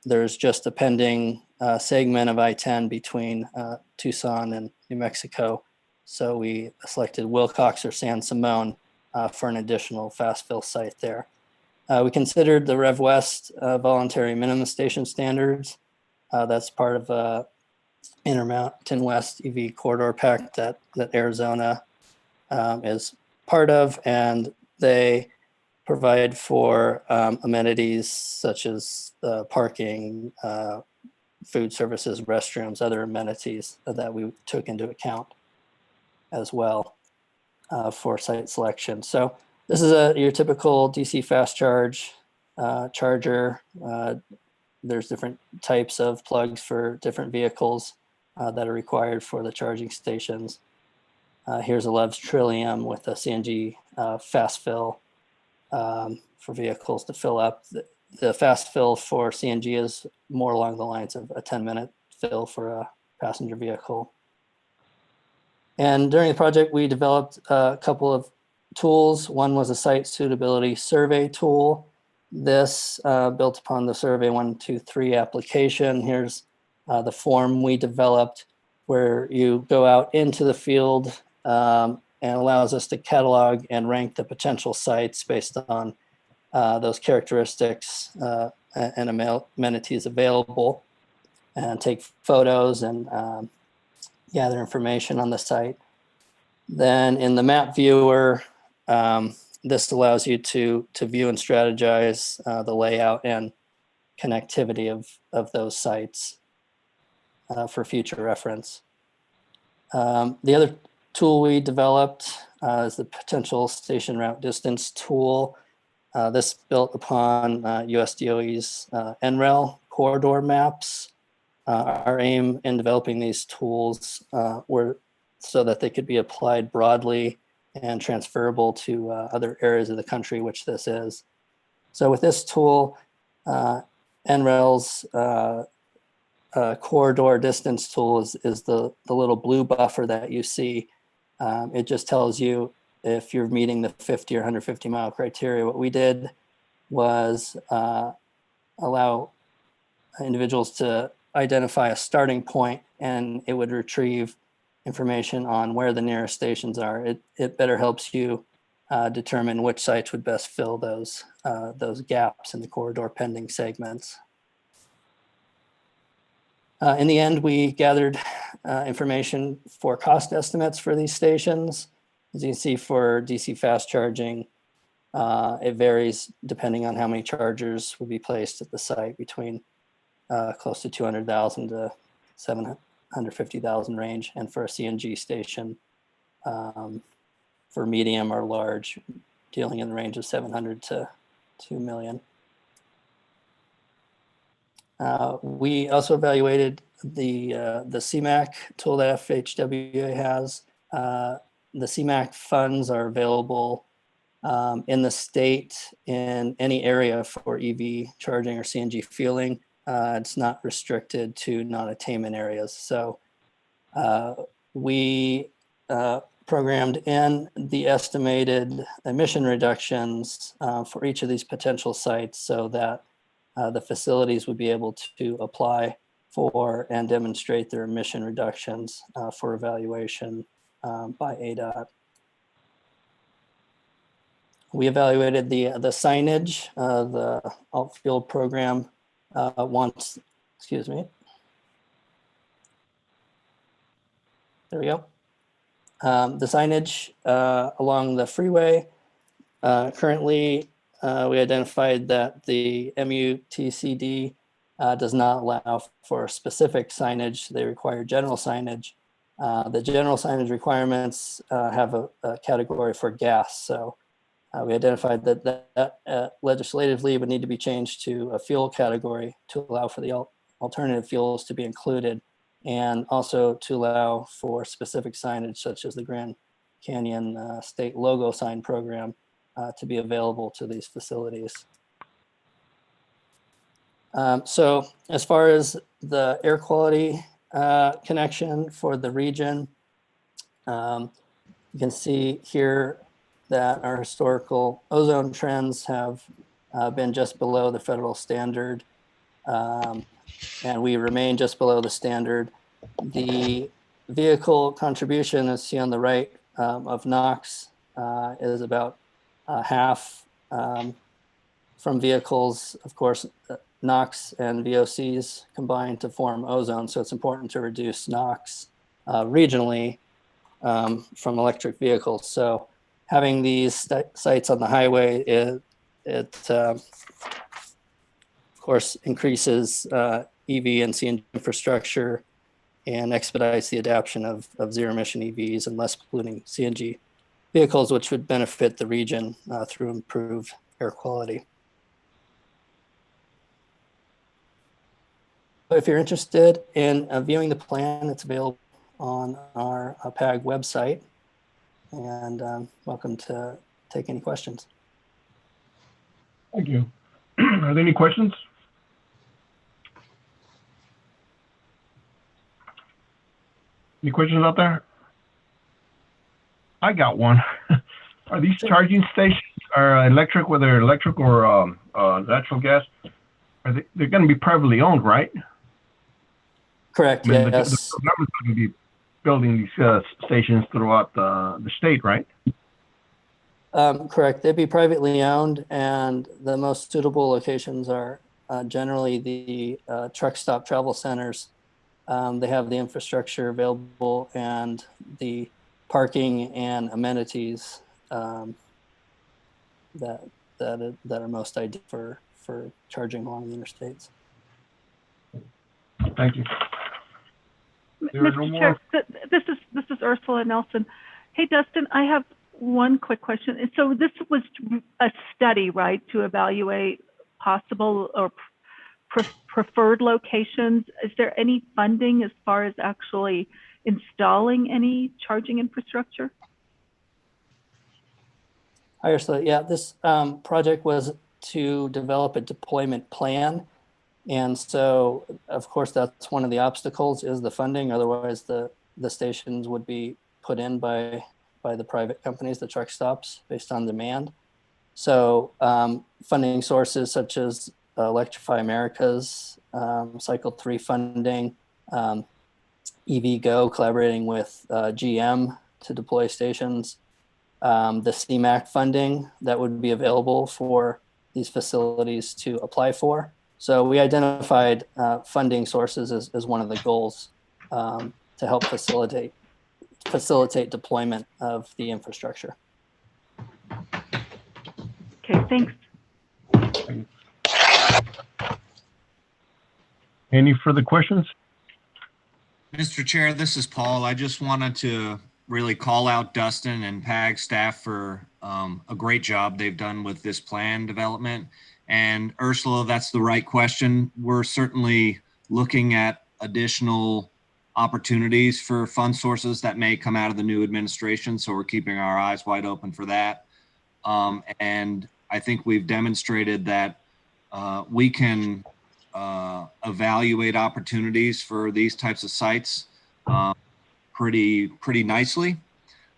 Speaker 18: there's just a pending segment of I-10 between Tucson and New Mexico. So we selected Wilcox or San Simon for an additional fast fill site there. We considered the Rev West voluntary minimum station standards. That's part of Intermountain West EV corridor pact that Arizona is part of, and they provide for amenities such as parking, food services, restrooms, other amenities that we took into account as well for site selection. So this is your typical DC fast charge charger. There's different types of plugs for different vehicles that are required for the charging stations. Here's a Love's Trillium with a CNG fast fill for vehicles to fill up. The fast fill for CNG is more along the lines of a 10-minute fill for a passenger vehicle. And during the project, we developed a couple of tools. One was a site suitability survey tool. This built upon the Survey 123 application. Here's the form we developed where you go out into the field and allows us to catalog and rank the potential sites based on those characteristics and amenities available, and take photos and gather information on the site. Then in the map viewer, this allows you to view and strategize the layout and connectivity of those sites for future reference. The other tool we developed is the potential station route distance tool. This built upon USDOE's NREL corridor maps. Our aim in developing these tools were so that they could be applied broadly and transferable to other areas of the country, which this is. So with this tool, NREL's corridor distance tool is the little blue buffer that you see. It just tells you if you're meeting the 50 or 150 mile criteria. What we did was allow individuals to identify a starting point, and it would retrieve information on where the nearest stations are. It better helps you determine which sites would best fill those gaps in the corridor pending segments. In the end, we gathered information for cost estimates for these stations. As you can see, for DC fast charging, it varies depending on how many chargers would be placed at the site, between close to 200,000 to 750,000 range. And for a CNG station, for medium or large, dealing in the range of 700 to 2 million. We also evaluated the CMAQ tool that FHWA has. The CMAQ funds are available in the state in any area for EV charging or CNG fueling. It's not restricted to non-attainment areas. So we programmed in the estimated emission reductions for each of these potential sites so that the facilities would be able to apply for and demonstrate their emission reductions for evaluation by ADOT. We evaluated the signage, the outfield program once, excuse me. There we go. The signage along the freeway, currently we identified that the MUTCD does not allow for specific signage. They require general signage. The general signage requirements have a category for gas. So we identified that legislatively would need to be changed to a fuel category to allow for the alternative fuels to be included, and also to allow for specific signage such as the Grand Canyon State Logo Sign Program to be available to these facilities. So as far as the air quality connection for the region, you can see here that our historical ozone trends have been just below the federal standard, and we remain just below the standard. The vehicle contribution, as seen on the right, of NOx is about half from vehicles. Of course, NOx and VOCs combine to form ozone, so it's important to reduce NOx regionally from electric vehicles. So having these sites on the highway, it of course increases EV and CNG infrastructure and expedites the adoption of zero emission EVs and less polluting CNG vehicles, which would benefit the region through improved air quality. If you're interested in viewing the plan, it's available on our PAG website. and welcome to take any questions.
Speaker 11: Thank you. Are there any questions? Any questions out there? I got one. Are these charging stations are electric, whether electric or natural gas? They're going to be privately owned, right?
Speaker 18: Correct.
Speaker 11: I mean,
Speaker 18: Yes.
Speaker 11: the government's going to be building these stations throughout the state, right?
Speaker 18: Correct. They'd be privately owned, and the most suitable locations are generally the truck stop travel centers. They have the infrastructure available and the parking and amenities that are most ideal for charging along the interstates.
Speaker 11: Thank you. There are no
Speaker 3: Mr.
Speaker 11: more.
Speaker 3: Chair, this is Ursula Nelson. Hey, Dustin, I have one quick question. And so this was a study, right, to evaluate possible or preferred locations. Is there any funding as far as actually installing any charging infrastructure?
Speaker 18: Hi, Ursula. Yeah, this project was to develop a deployment plan. And so, of course, that's one of the obstacles is the funding. Otherwise, the stations would be put in by the private companies, the truck stops, based on demand. So funding sources such as Electrify America's Cycle 3 funding, EVgo collaborating with GM to deploy stations, the CMAQ funding that would be available for these facilities to apply for. So we identified funding sources as one of the goals to help facilitate deployment of the infrastructure.
Speaker 3: Okay, thanks.
Speaker 11: Any further questions?
Speaker 12: Mr. Chair, this is Paul. I just wanted to really call out Dustin and PAG staff for a great job they've done with this plan development. And Ursula, that's the right question. We're certainly looking at additional opportunities for fund sources that may come out of the new administration. So we're keeping our eyes wide open for that. And I think we've demonstrated that we can evaluate opportunities for these types of sites pretty nicely.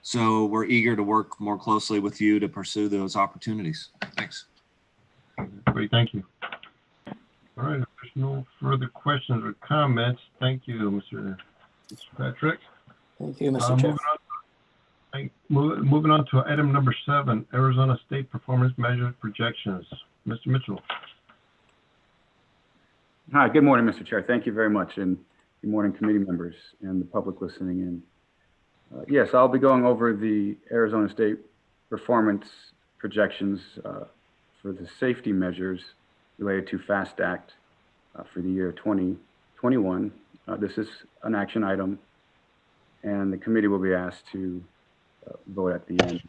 Speaker 12: So we're eager to work more closely with you to pursue those opportunities. Thanks.
Speaker 11: Great, thank you. All right, if there's no further questions or comments, thank you, Mr. Patrick.
Speaker 18: Thank you, Mr. Chair.
Speaker 11: Moving on to item number 7, Arizona State Performance Measure Projections. Mr. Mitchell.
Speaker 19: Hi, good morning, Mr. Chair. Thank you very much, and good morning, committee members and the public listening in. Yes, I'll be going over the Arizona State Performance Projections for the safety measures related to FAST Act for the year 2021. This is an action item, and the committee will be asked to vote at the end.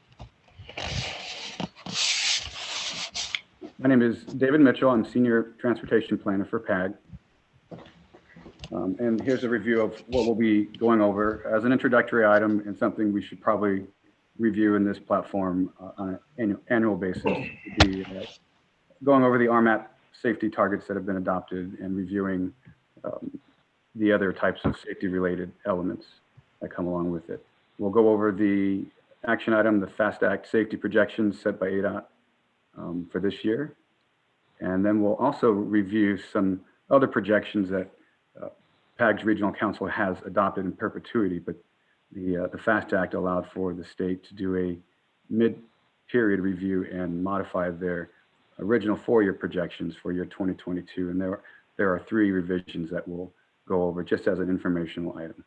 Speaker 19: My name is David Mitchell. I'm Senior Transportation Planner for PAG. And here's a review of what we'll be going over as an introductory item and something we should probably review in this platform on an annual basis. Be going over the RMAP safety targets that have been adopted and reviewing the other types of safety related elements that come along with it. We'll go over the action item, the FAST Act safety projections set by ADOT for this year. And then we'll also review some other projections that PAG's Regional Council has adopted in perpetuity, but the FAST Act allowed for the state to do a mid-period review and modify their original 4-year projections for year 2022. And there are 3 revisions that we'll go over just as an informational item.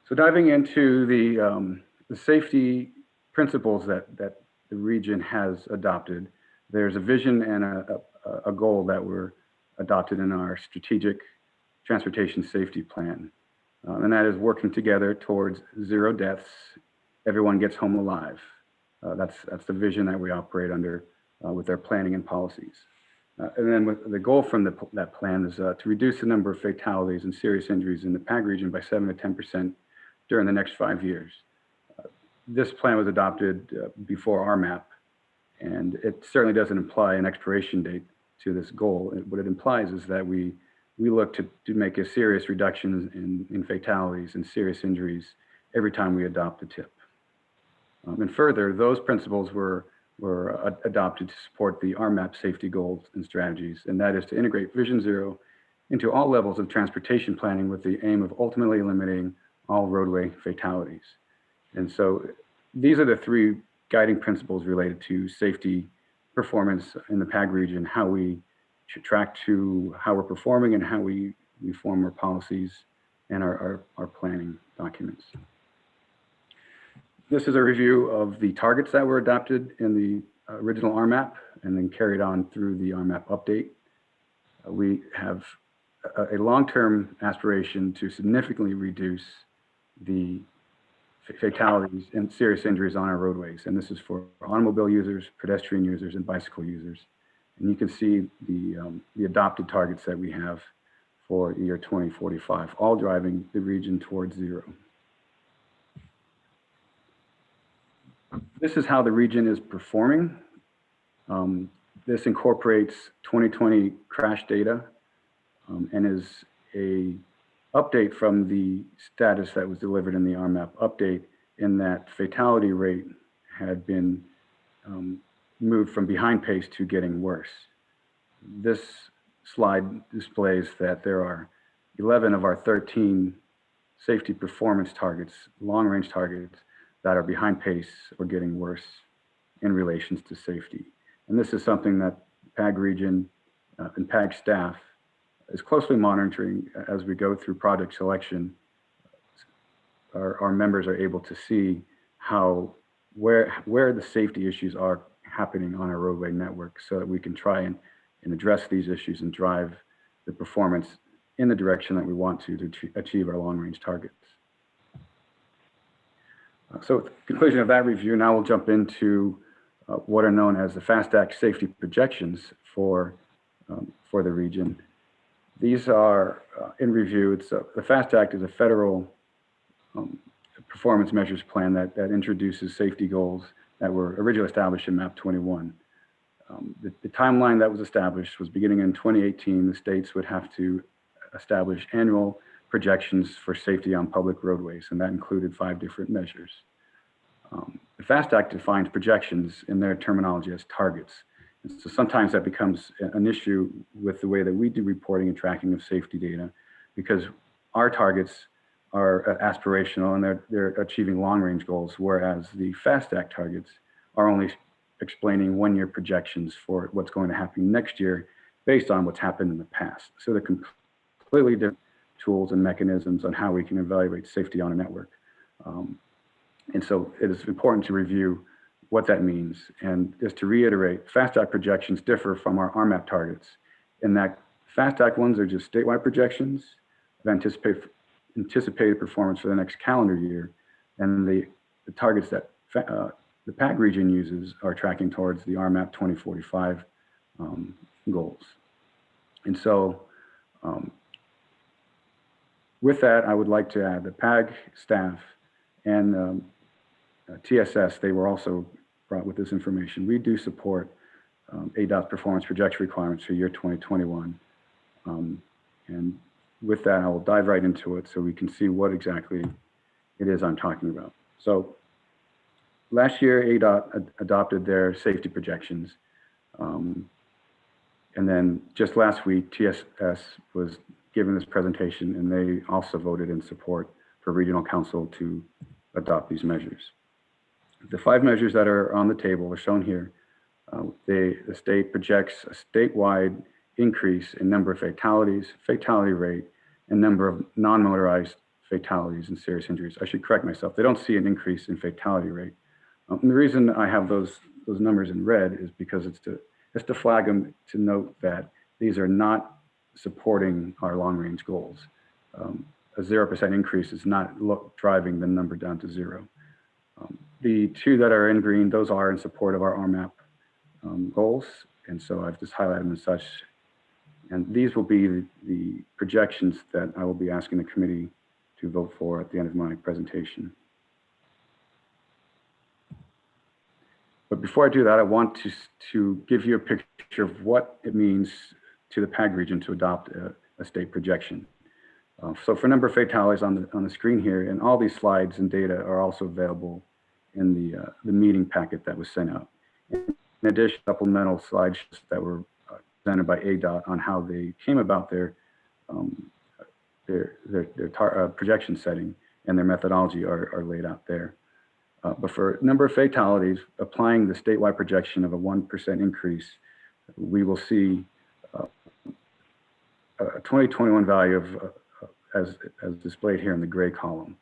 Speaker 19: So diving into the safety principles that the region has adopted, there's a vision and a goal that were adopted in our strategic transportation safety plan. And that is working together towards 0 deaths, everyone gets home alive. That's the vision that we operate under with our planning and policies. And then with the goal from that plan is to reduce the number of fatalities and serious injuries in the PAG region by 7 to 10% during the next 5 years. this plan was adopted before RMAP, and it certainly doesn't imply an expiration date to this goal. What it implies is that we look to make a serious reduction in fatalities and serious injuries every time we adopt the TIP. And further, those principles were adopted to support the RMAP safety goals and strategies, and that is to integrate Vision Zero into all levels of transportation planning with the aim of ultimately eliminating all roadway fatalities. And so these are the three guiding principles related to safety performance in the PAG region, how we should track to how we're performing and how we form our policies and our planning documents. This is a review of the targets that were adopted in the original RMAP and then carried on through the RMAP update. We have a long-term aspiration to significantly reduce the fatalities and serious injuries on our roadways. And this is for automobile users, pedestrian users, and bicycle users. And you can see the adopted targets that we have for the year 2045, all driving the region towards zero. This is how the region is performing. This incorporates 2020 crash data and is a update from the status that was delivered in the RMAP update, in that fatality rate had been moved from behind pace to getting worse. This slide displays that there are 11 of our 13 safety performance targets, long range targets, that are behind pace or getting worse in relations to safety. And this is something that PAG region and PAG staff is closely monitoring as we go through project selection. Our members are able to see where the safety issues are happening on our roadway network, so that we can try and address these issues and drive the performance in the direction that we want to achieve our long range targets. So at the conclusion of that review, now we'll jump into what are known as the FAST Act safety projections for the region. These are in review. The FAST Act is a federal performance measures plan that introduces safety goals that were originally established in MAP 21. The timeline that was established was beginning in 2018. The states would have to establish annual projections for safety on public roadways, and that included 5 different measures. The FAST Act defines projections in their terminology as targets. And so sometimes that becomes an issue with the way that we do reporting and tracking of safety data, because our targets are aspirational and they're achieving long-range goals, whereas the FAST Act targets are only explaining one-year projections for what's going to happen next year based on what's happened in the past. So they're completely different tools and mechanisms on how we can evaluate safety on a network. And so it is important to review what that means. And just to reiterate, FAST Act projections differ from our RMAP targets in that FAST Act ones are just statewide projections of anticipated performance for the next calendar year. And the targets that the PAG region uses are tracking towards the RMAP 2045 goals. And so with that, I would like to add the PAG staff and TSS, they were also brought with this information. We do support ADOT performance projection requirements for year 2021. And with that, I will dive right into it so we can see what exactly it is I'm talking about. So last year, ADOT adopted their safety projections. And then just last week, TSS was given this presentation, and they also voted in support for regional council to adopt these measures. The 5 measures that are on the table are shown here. The state projects a statewide increase in number of fatalities, fatality rate, and number of non-motorized fatalities and serious injuries. I should correct myself. They don't see an increase in fatality rate. And the reason I have those numbers in red is because it's to flag them, to note that these are not supporting our long-range goals. A 0% increase is not driving the number down to 0. The 2 that are in green, those are in support of our RMAP goals. And so I've just highlighted them as such. And these will be the projections that I will be asking the committee to vote for at the end of my presentation. But before I do that, I want to give you a picture of what it means to the PAG region to adopt a state projection. So for number of fatalities on the screen here, and all these slides and data are also available in the meeting packet that was sent out. In addition, supplemental slides that were presented by ADOT on how they came about their projection setting and their methodology are laid out there. But for number of fatalities, applying the statewide projection of a 1% increase, we will see a 2021 value of as displayed here in the gray column.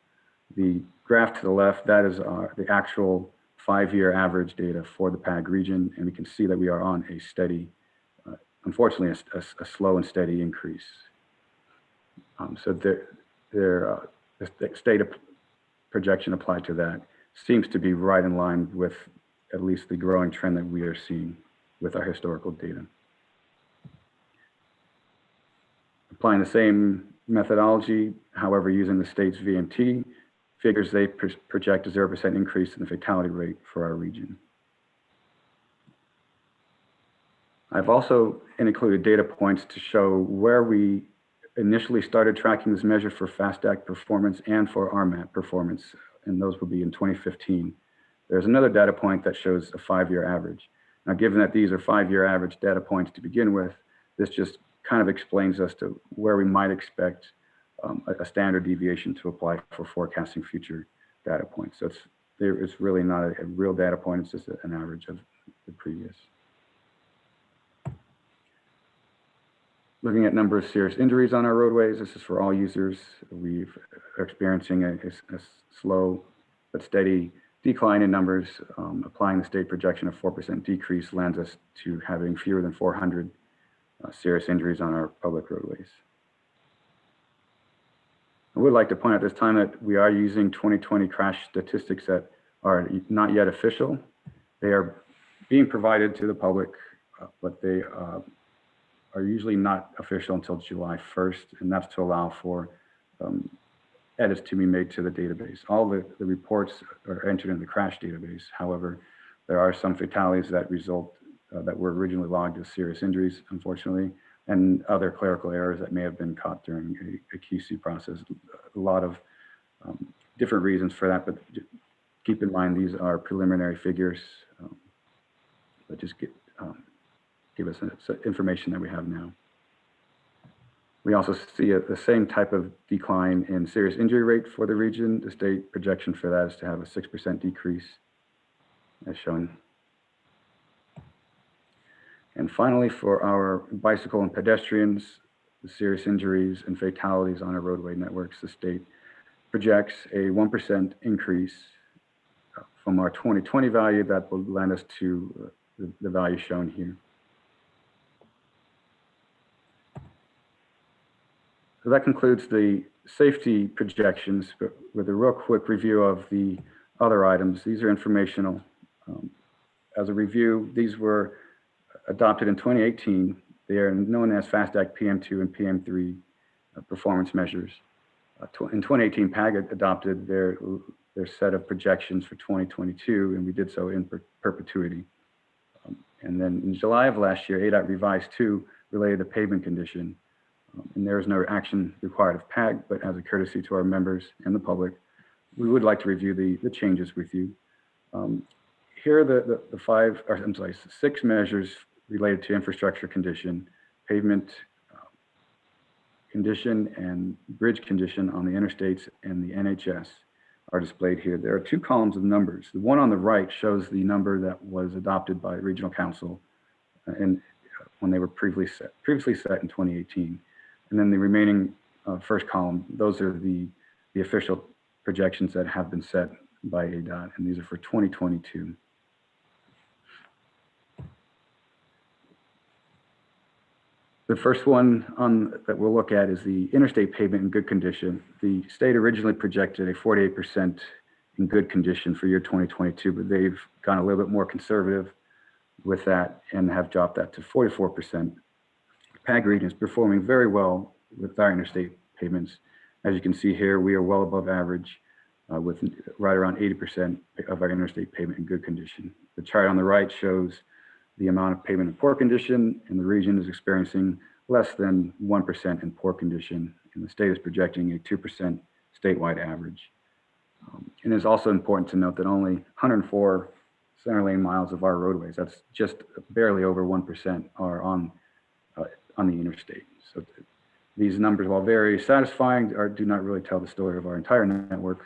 Speaker 19: The graph to the left, that is the actual 5-year average data for the PAG region, and we can see that we are on a steady, unfortunately, a slow and steady increase. So the state projection applied to that seems to be right in line with at least the growing trend that we are seeing with our historical data. Applying the same methodology, however, using the state's VMT figures, they project a 0% increase in the fatality rate for our region. I've also included data points to show where we initially started tracking this measure for FASTAC performance and for RMAT performance, and those will be in 2015. There's another data point that shows a 5-year average. Now, given that these are 5-year average data points to begin with, this just kind of explains us to where we might expect a standard deviation to apply for forecasting future data points. So it's really not a real data point, it's just an average of the previous. Looking at number of serious injuries on our roadways, this is for all users. We are experiencing a slow but steady decline in numbers. Applying the state projection of 4% decrease lands us to having fewer than 400 serious injuries on our public roadways. I would like to point out this time that we are using 2020 crash statistics that are not yet official. They are being provided to the public, but they are usually not official until July 1st, and that's to allow for edits to be made to the database. All the reports are entered in the crash database. However, there are some fatalities that result that were originally logged as serious injuries, unfortunately, and other clerical errors that may have been caught during a QC process. A lot of different reasons for that, but keep in mind these are preliminary figures, but just give us information that we have now. We also see the same type of decline in serious injury rate for the region. The state projection for that is to have a 6% decrease, as shown. And finally, for our bicycle and pedestrians, the serious injuries and fatalities on our roadway networks, the state projects a 1% increase from our 2020 value that will land us to the value shown here. So that concludes the safety projections, but with a real quick review of the other items. These are informational. As a review, these were adopted in 2018. They are known as FASTAC PM2 and PM3 performance measures. In 2018, PAG adopted their set of projections for 2022, and we did so in perpetuity. And then in July of last year, ADOT revised 2 related to pavement condition. And there is no action required of PAG, but as a courtesy to our members and the public, we would like to review the changes with you. Here are the 6 measures related to infrastructure condition, pavement condition, and bridge condition on the interstates and the NHS are displayed here. There are 2 columns of numbers. The one on the right shows the number that was adopted by regional council and when they were previously set in 2018. And then the remaining first column, those are the official projections that have been set by ADOT, and these are for 2022. The first one that we'll look at is the interstate pavement in good condition. The state originally projected a 48% in good condition for year 2022, but they've gone a little bit more conservative with that and have dropped that to 44%. PAG region is performing very well with our interstate pavements. As you can see here, we are well above average. with right around 80% of our interstate pavement in good condition. The chart on the right shows the amount of pavement in poor condition, and the region is experiencing less than 1% in poor condition, and the state is projecting a 2% statewide average. And it's also important to note that only 104 center lane miles of our roadways, that's just barely over 1%, are on the interstate. So these numbers, while very satisfying, do not really tell the story of our entire network,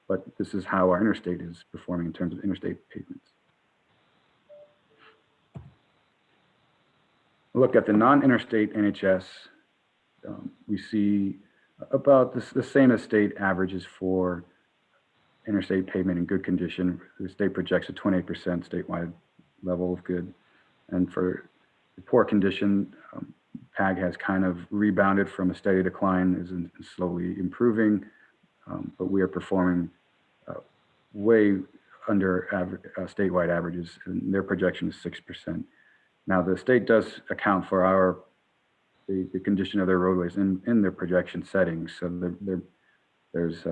Speaker 19: but this is how our interstate is performing in terms of interstate pavements. Look at the non-interstate NHS, we see about the same as state averages for interstate pavement in good condition. The state projects a 28% statewide level of good. And for the poor condition, PAG has kind of rebounded from a steady decline, is slowly improving, but we are performing way under statewide averages, and their projection is 6%. Now, the state does account for the condition of their roadways in their projection settings, so there's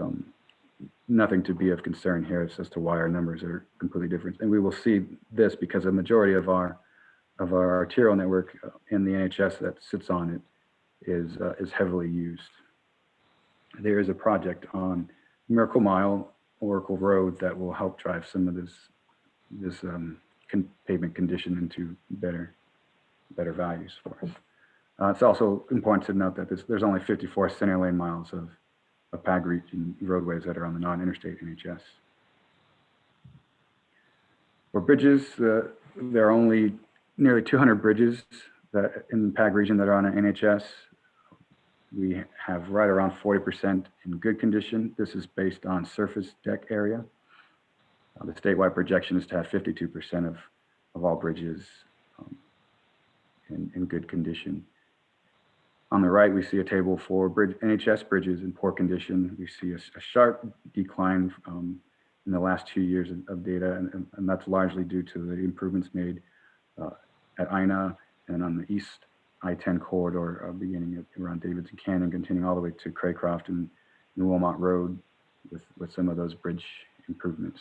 Speaker 19: nothing to be of concern here as to why our numbers are completely different. And we will see this because a majority of our arterial network in the NHS that sits on it is heavily used. There is a project on Miracle Mile, Oracle Road, that will help drive some of this pavement condition into better values for us. It's also important to note that there's only 54 center lane miles of PAG region roadways that are on the non-interstate NHS. For bridges, there are only nearly 200 bridges that in the PAG region that are on an NHS. We have right around 40% in good condition. This is based on surface deck area. The statewide projection is to have 52% of all bridges in good condition. On the right, we see a table for NHS bridges in poor condition. We see a sharp decline in the last 2 years of data, and that's largely due to the improvements made at INA and on the East I-10 corridor, beginning around Davidson Canyon, continuing all the way to Craycroft and New Wilmot Road with some of those bridge improvements.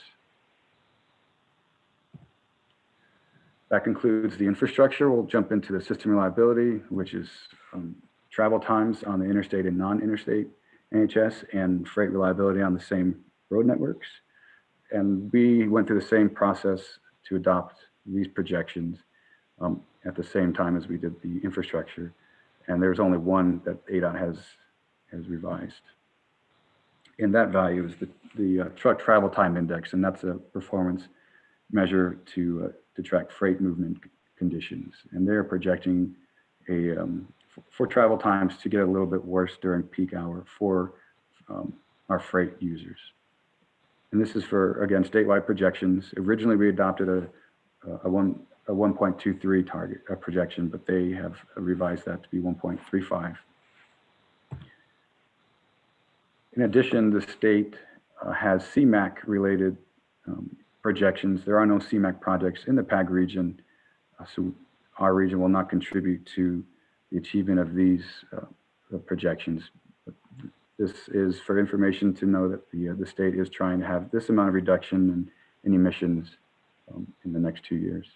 Speaker 19: That concludes the infrastructure. We'll jump into the system reliability, which is travel times on the interstate and non-interstate NHS, and freight reliability on the same road networks. And we went through the same process to adopt these projections at the same time as we did the infrastructure. And there's only one that ADOT has revised. And that value is the truck travel time index, and that's a performance measure to track freight movement conditions. And they're projecting for travel times to get a little bit worse during peak hour for our freight users. And this is for, again, statewide projections. Originally, we adopted a 1.23 target projection, but they have revised that to be 1.35. In addition, the state has CMAQ related projections. There are no CMAQ projects in the PAG region, so our region will not contribute to the achievement of these projections. But this is for information to know that the state is trying to have this amount of reduction in emissions in the next 2 years.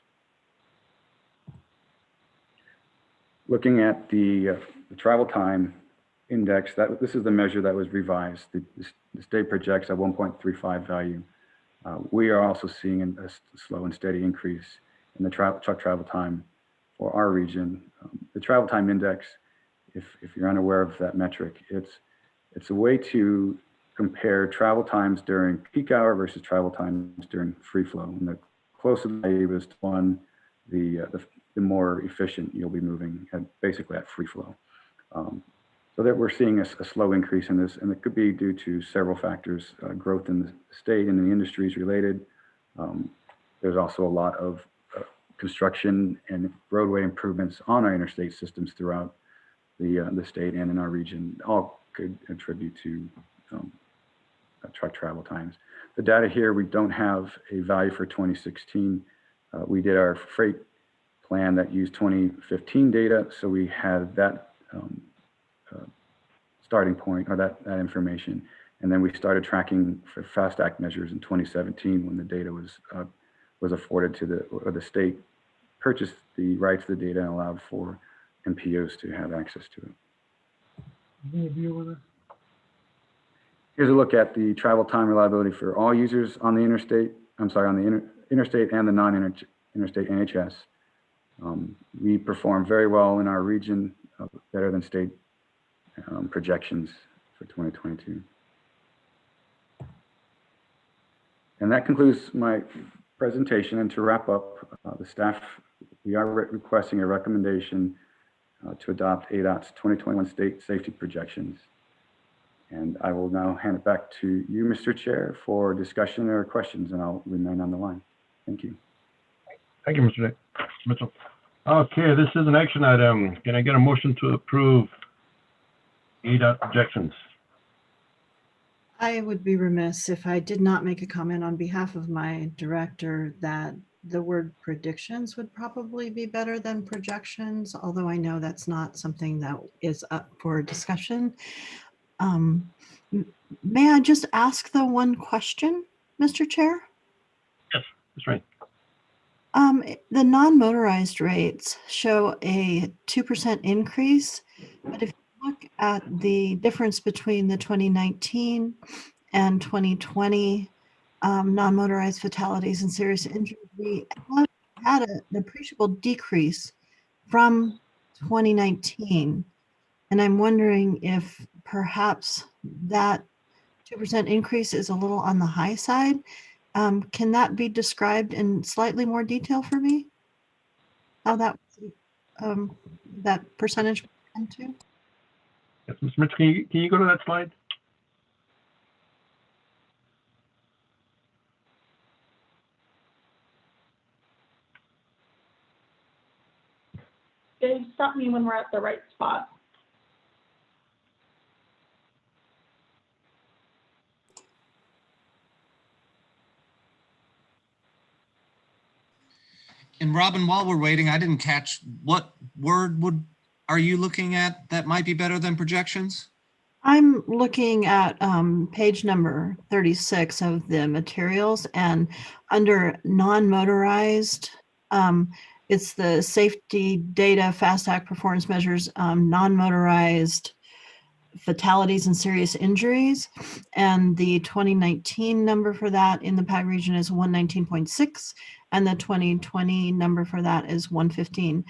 Speaker 19: Looking at the travel time index, this is the measure that was revised. The state projects a 1.35 value. We are also seeing a slow and steady increase in the truck travel time for our region. The travel time index, if you're unaware of that metric, it's a way to compare travel times during peak hour versus travel times during free flow. And the closer the value is to one, the more efficient you'll be moving basically at free flow. So that we're seeing a slow increase in this, and it could be due to several factors, growth in the state and the industries related. There's also a lot of construction and roadway improvements on our interstate systems throughout the state and in our region. All could attribute to truck travel times. The data here, we don't have a value for 2016. We did our freight plan that used 2015 data, so we had that starting point, or that information, And then we started tracking for FAST Act measures in 2017 when the data was afforded to the state purchased the rights to the data and allowed for MPOs to have access to it. Here's a look at the travel time reliability for all users on the interstate. I'm sorry, on the interstate and the non-interstate NHS. We perform very well in our region, better than state projections for 2022. And that concludes my presentation. And to wrap up, the staff, we are requesting a recommendation to adopt ADOT's 2021 state safety projections. And I will now hand it back to you, Mr. Chair, for discussion or questions, and I'll remain on the line. Thank you.
Speaker 11: Thank you, Mr. Mitchell. Okay, this is an action item. Can I get a motion to approve ADOT projections?
Speaker 13: I would be remiss if I did not make a comment on behalf of my director that the word predictions would probably be better than projections, although I know that's not something that is up for discussion. May I just ask the one question, Mr. Chair?
Speaker 11: Yes, that's right.
Speaker 13: The non-motorized rates show a 2% increase, but if you look at the difference between the 2019 and 2020 non-motorized fatalities and serious injuries, we have had an appreciable decrease from 2019. And I'm wondering if perhaps that 2% increase is a little on the high side. Can that be described in slightly more detail for me? How that percentage went to?
Speaker 11: Yes, Mr. Mitchell, can you go to that slide?
Speaker 1: Dave, stop me when we're at the right spot.
Speaker 12: And Robin, while we're waiting, I didn't catch what word are you looking at that might be better than projections?
Speaker 13: I'm looking at page number 36 of the materials, and under non-motorized, it's the safety data, FAST Act performance measures, non-motorized fatalities and serious injuries. And the 2019 number for that in the PAG region is 119.6, and the 2020 number for that is 115.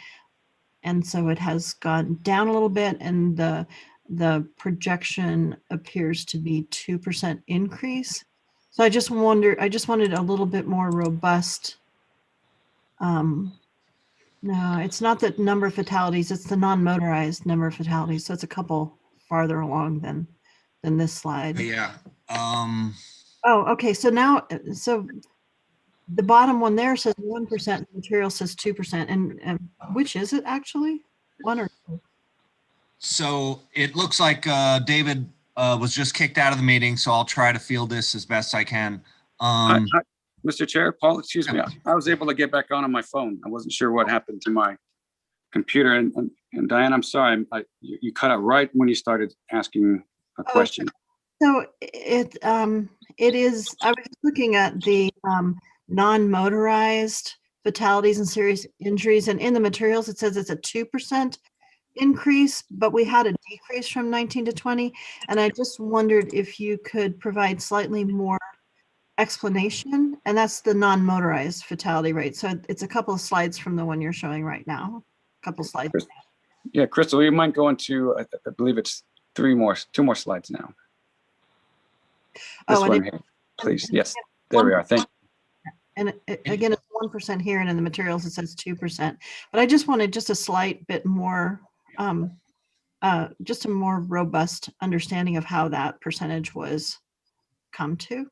Speaker 13: And so it has gone down a little bit, and the projection appears to be 2% increase. So I just wanted a little bit more robust. No, it's not the number of fatalities, it's the non-motorized number of fatalities. So it's a couple farther along than this slide.
Speaker 12: Yeah.
Speaker 13: Oh, okay. So now, so the bottom one there says 1%, the material says 2%. And which is it actually? One or two?
Speaker 12: So it looks like David was just kicked out of the meeting, so I'll try to field this as best I can.
Speaker 19: Hi, Mr. Chair, Paul, excuse me. I was able to get back on my phone. I wasn't sure what happened to my computer. And Diane, I'm sorry, you cut out right when you started asking a question.
Speaker 13: So it is, I was looking at the non-motorized fatalities and serious injuries, and in the materials it says it's a 2% increase, but we had a decrease from 19 to 20, and I just wondered if you could provide slightly more explanation, and that's the non-motorized fatality rate. So it's a couple of slides from the one you're showing right now. A couple slides.
Speaker 19: Yeah, Crystal, you might go into, I believe it's two more slides now. This one here, please. Yes, there we are. Thank you.
Speaker 13: And again, it's 1% here, and in the materials it says 2%. But I just wanted just a slight bit more, just a more robust understanding of how that percentage was come to.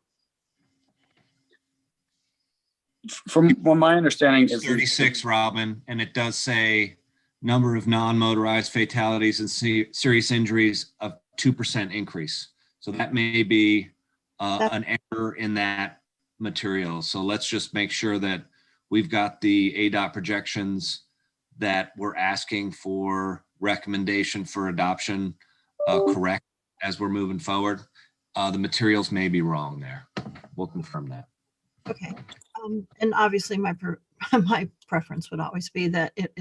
Speaker 19: From my understanding is
Speaker 12: 36, Robin, and it does say number of non-motorized fatalities and serious injuries of 2% increase. So that may be an error in that material. So let's just make sure that we've got the ADOT projections that we're asking for recommendation for adoption correct as we're moving forward. the materials may be wrong there. We'll confirm that.
Speaker 13: Okay. And obviously my preference would always be that it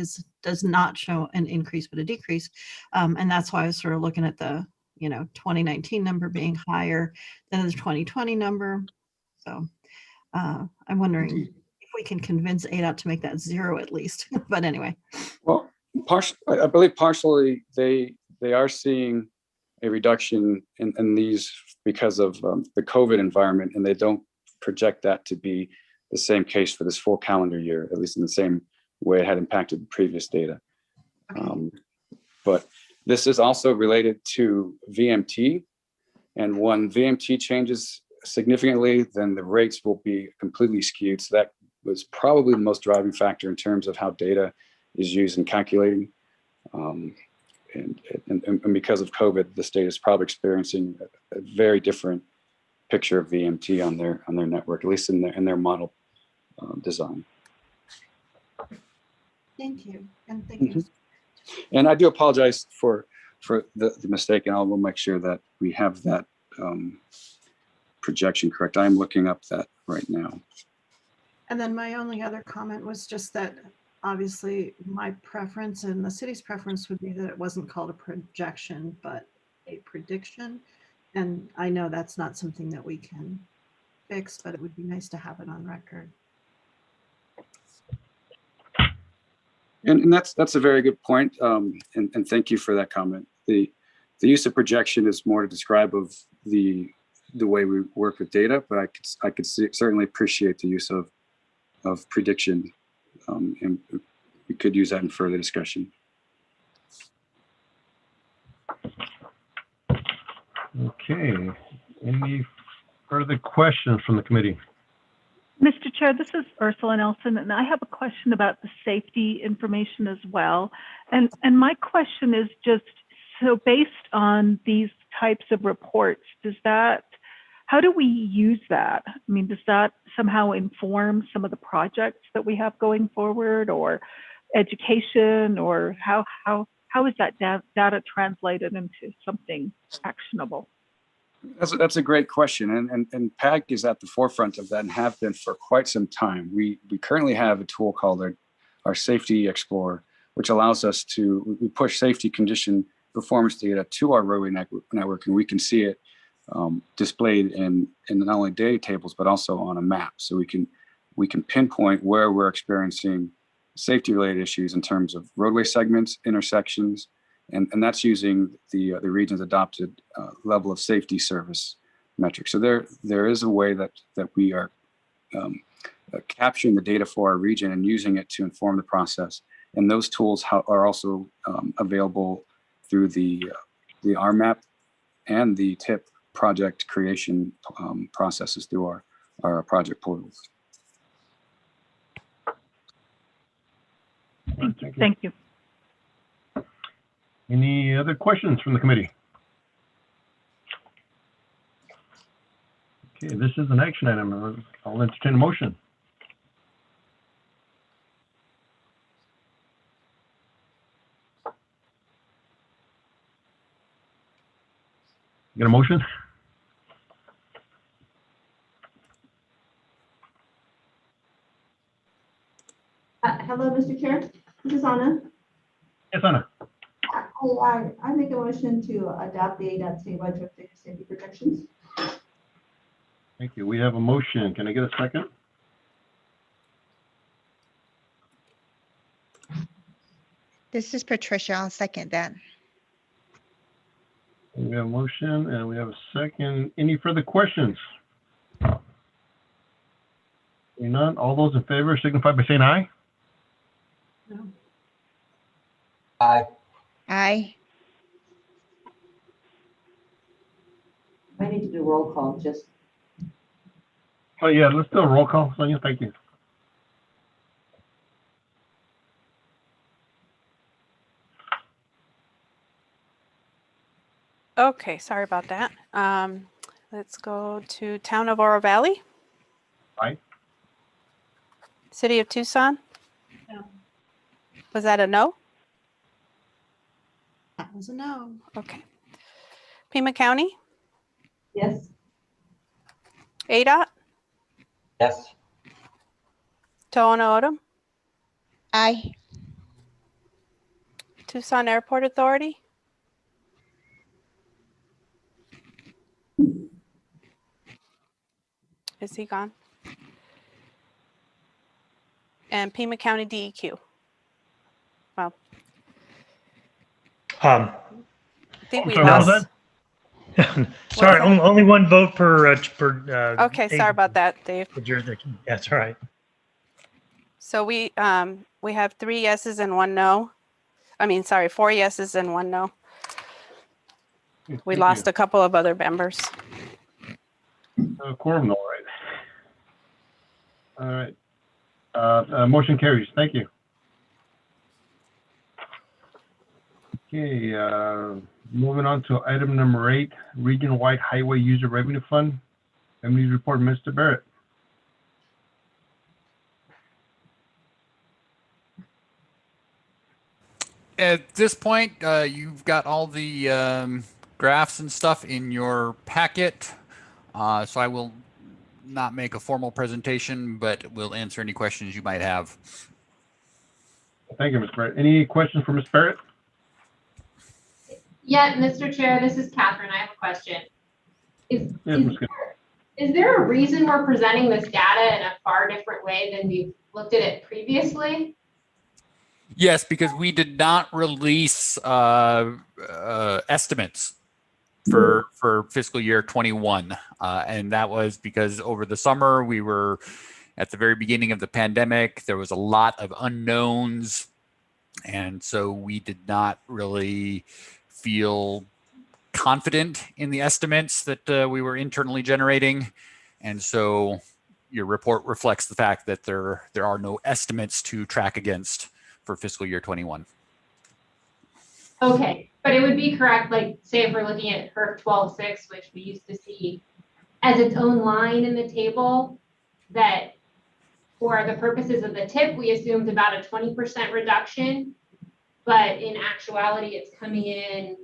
Speaker 13: does not show an increase but a decrease. And that's why I was sort of looking at the 2019 number being higher than the 2020 number. So I'm wondering if we can convince ADOT to make that 0 at least. But anyway.
Speaker 19: Well, I believe partially they are seeing a reduction in these because of the COVID environment, and they don't project that to be the same case for this full calendar year, at least in the same way it had impacted the previous data. But this is also related to VMT, and when VMT changes significantly, then the rates will be completely skewed. So that was probably the most driving factor in terms of how data is used in calculating. And because of COVID, the state is probably experiencing a very different picture of VMT on their network, at least in their model design.
Speaker 13: Thank you, and thank you.
Speaker 19: And I do apologize for the mistake, and I will make sure that we have that projection correct. I'm looking up that right now.
Speaker 13: And then my only other comment was just that obviously my preference and the city's preference would be that it wasn't called a projection, but a prediction. And I know that's not something that we can fix, but it would be nice to have it on record.
Speaker 19: And that's a very good point. And thank you for that comment. The use of projection is more to describe of the way we work with data, but I could certainly appreciate the use of prediction, and we could use that in further discussion.
Speaker 11: Okay. Any further questions from the committee?
Speaker 3: Mr. Chair, this is Ursula Nelson, and I have a question about the safety information as well. And my question is just, so based on these types of reports, how do we use that? I mean, does that somehow inform some of the projects that we have going forward, or education, or how is that data translated into something actionable?
Speaker 19: That's a great question, and PAG is at the forefront of that and have been for quite some time. We currently have a tool called our Safety Explorer, which allows us to push safety condition performance data to our roadway network, and we can see it displayed in not only data tables but also on a map. So we can pinpoint where we're experiencing safety-related issues in terms of roadway segments, intersections. And that's using the region's adopted level of safety service metric. So there is a way that we are capturing the data for our region and using it to inform the process. And those tools are also available through the RMAP and the TIP project creation processes through our project portals.
Speaker 3: Thank you.
Speaker 11: Any other questions from the committee? Okay, this is an action item. I'll entertain a motion. Get a motion?
Speaker 5: Hello, Mr. Chair. This is Anna.
Speaker 11: Yes, Anna.
Speaker 5: I make a motion to adopt the ADOT statewide traffic safety projections.
Speaker 11: Thank you. We have a motion. Can I get a second?
Speaker 7: This is Patricia. I'll second that.
Speaker 11: We have a motion and we have a second. Any further questions? Seeing none, all those in favor signify by saying aye.
Speaker 13: No.
Speaker 10: Aye.
Speaker 7: Aye.
Speaker 5: I need to do roll call, just.
Speaker 11: Oh yeah, let's do a roll call, Sonia. Thank you.
Speaker 2: Okay, sorry about that. Let's go to Town of Oro Valley.
Speaker 11: Aye.
Speaker 2: City of Tucson.
Speaker 13: No.
Speaker 2: Was that a no?
Speaker 13: That was a no.
Speaker 2: Okay. Pima County.
Speaker 5: Yes.
Speaker 2: ADOT,
Speaker 10: Yes.
Speaker 2: Tohono O'odham,
Speaker 7: Aye.
Speaker 2: Tucson Airport Authority, is he gone? And Pima County DEQ. Well,
Speaker 17: Um,
Speaker 2: I think we
Speaker 17: sorry, what was
Speaker 2: lost.
Speaker 17: that? Sorry,
Speaker 2: that?
Speaker 17: only one vote per,
Speaker 2: Okay, sorry about that, Dave.
Speaker 17: for jurisdiction. That's all right.
Speaker 2: So we have 3 yeses and 1 no. I mean, sorry, 4 yeses and 1 no. We lost a couple of other members.
Speaker 11: Quorum, all right. All right. Motion carries. Thank you. Okay, moving on to item number 8, Region-wide Highway User Revenue Fund. Revenue report, Mr. Barrett.
Speaker 16: At this point, you've got all the graphs and stuff in your packet. So I will not make a formal presentation, but we'll answer any questions you might have.
Speaker 11: Thank you, Mr. Barrett. Any questions for Ms. Barrett?
Speaker 14: Yeah, Mr. Chair, this is Catherine. I have a question.
Speaker 11: Yes, Ms. Good.
Speaker 14: Is there a reason we're presenting this data in a far different way than we've looked at it previously?
Speaker 16: Yes, because we did not release estimates for fiscal year 21. And that was because over the summer, we were at the very beginning of the pandemic. There was a lot of unknowns. And so we did not really feel confident in the estimates that we were internally generating. And so your report reflects the fact that there are no estimates to track against for fiscal year 21.
Speaker 14: Okay, but it would be correct, like, say if we're looking at HERF 12.6, which we used to see as its own line in the table, that for the purposes of the TIP, we assumed about a 20% reduction, but in actuality, it's coming in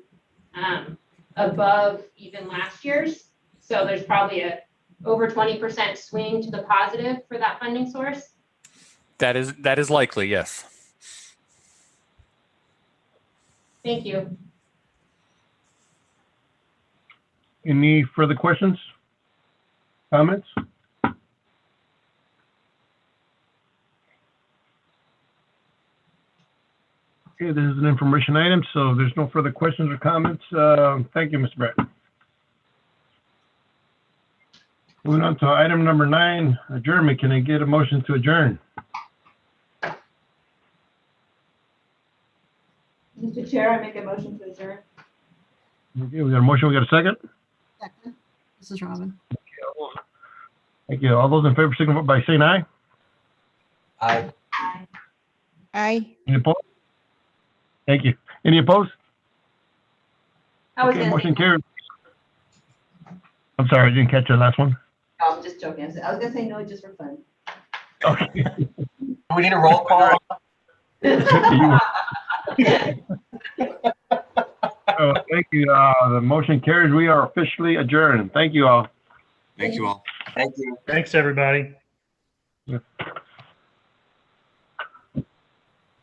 Speaker 14: above even last year's. So there's probably a over 20% swing to the positive for that funding source.
Speaker 16: That is likely, yes.
Speaker 14: Thank you.
Speaker 11: Any further questions? Comments? Okay, this is an information item, so there's no further questions or comments. Thank you, Mr. Barrett. Moving on to item number 9, adjournment. Can I get a motion to adjourn?
Speaker 5: Mr. Chair, I make a motion to adjourn.
Speaker 11: Okay, we got a motion. We got a second?
Speaker 13: Second. This is Robin.
Speaker 11: Thank you. All those in favor signify by saying aye.
Speaker 10: Aye.
Speaker 7: Aye.
Speaker 11: Any opposed? Thank you. Any opposed? Okay, motion carried. I'm sorry, I didn't catch the last one.
Speaker 5: I'm just joking. I was gonna say no just for fun.
Speaker 11: Okay.
Speaker 10: Do we need a roll call?
Speaker 11: Thank you. The motion carries. We are officially adjourned. Thank you all.
Speaker 12: Thank you all.
Speaker 10: Thank you.
Speaker 17: Thanks, everybody.
Speaker 11: Yeah.